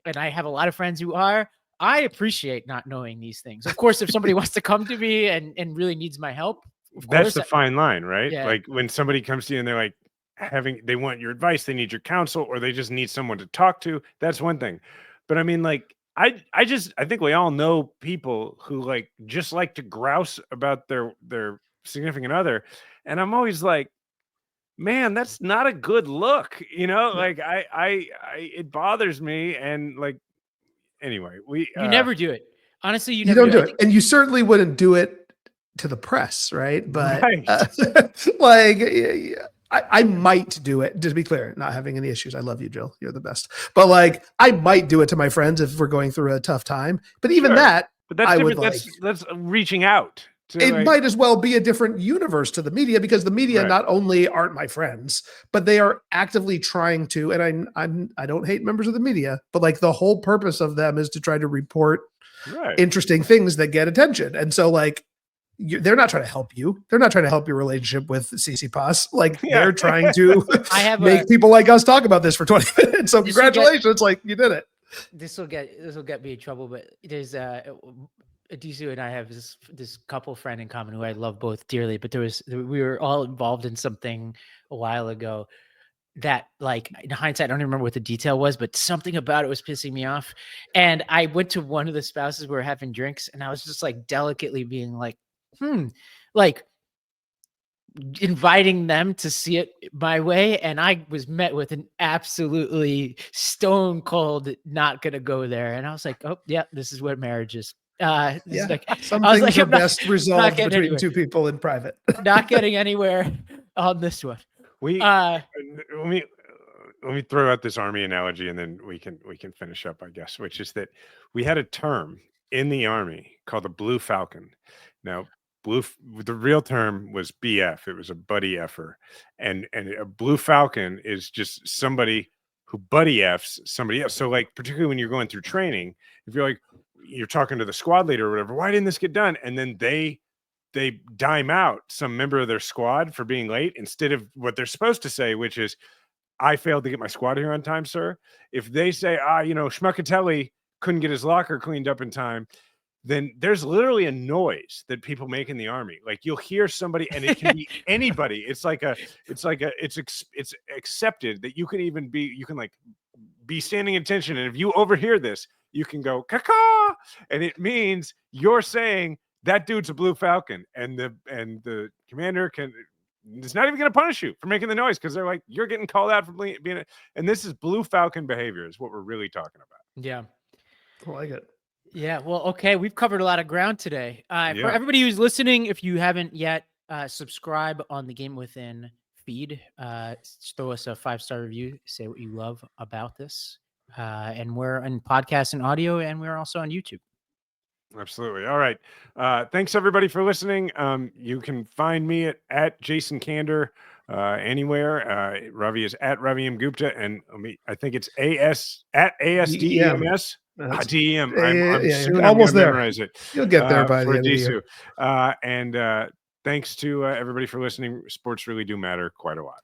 and I have a lot of friends who are, I appreciate not knowing these things. Of course, if somebody wants to come to me and really needs my help, that's the fine line, right? Yeah. Like when somebody comes to you and they're like they want your advice, they need your counsel, or they just need someone to talk to. That's one thing. But I mean, like, I think we all know people who like just like to grouse about their significant other. And I'm always like, man, that's not a good look. Like it bothers me. And like, anyway, you never do it. Honestly, you never don't do it. And you certainly wouldn't do it to the press, right? But like, I might do it, to be clear, not having any issues. I love you, Jill. You're the best. But like, I might do it to my friends if we're going through a tough time. But even that, but that's I different. would That's reaching out. It might as well be a different universe to the media, because the media not only aren't my friends, but they are actively trying to, and I don't hate members of the media, but like the whole purpose of them is to try to report interesting things that get attention. And so like, they're not trying to help you. They're not trying to help your relationship with Tsitsipas. Like they're trying to make people like us talk about this for 20 minutes. So congratulations. Like you did it. This will get me in trouble, but there's Adisu and I have this couple friend in common who I love both dearly, but we were all involved in something a while ago that, like, in hindsight, I don't even remember what the detail was, but something about it was pissing me off. And I went to one of the spouses, we were having drinks, and I was just like delicately being like, like inviting them to see it my way. And I was met with an absolutely stone cold, not going to go there. And I was like, oh yeah, this is what marriage is. Some things are best resolved between two people in private. Not getting anywhere on this one. Let me throw out this Army analogy, and then we can finish up, I guess, which is that we had a term in the Army called the Blue Falcon. Now, the real term was BF. It was a buddy effer, and a Blue Falcon is just somebody who buddy Fs somebody else. So like, particularly when you're going through training, if you're like, you're talking to the squad leader or whatever, why didn't this get done? And then they dime out some member of their squad for being late instead of what they're supposed to say, which is, I failed to get my squad here on time, sir. If they say, Schmuckatelli couldn't get his locker cleaned up in time, then there's literally a noise that people make in the Army. Like you'll hear somebody, and it can be anybody. It's accepted that you can be standing attention. And if you overhear this, you can go caca, and it means you're saying that dude's a Blue Falcon, and the commander is not even going to punish you for making the noise, because they're like, you're getting called out for being and this is Blue Falcon behavior is what we're really talking about. Yeah, I like it. Yeah, well, okay, we've covered a lot of ground today. For everybody who's listening, if you haven't yet, subscribe on the Game Within feed. Throw us a 5-star review. Say what you love about this. And we're on podcast and audio, and we're also on YouTube. Absolutely. All right. Thanks everybody for listening. You can find me at Jason Kander anywhere. Ravi is at Ravi M. Gupta, and I think it's at ASDEMS. TEM. I'm soon almost going to there. memorize it. You'll get there by the for end of the year. And thanks to everybody for listening. Sports really do matter quite a lot.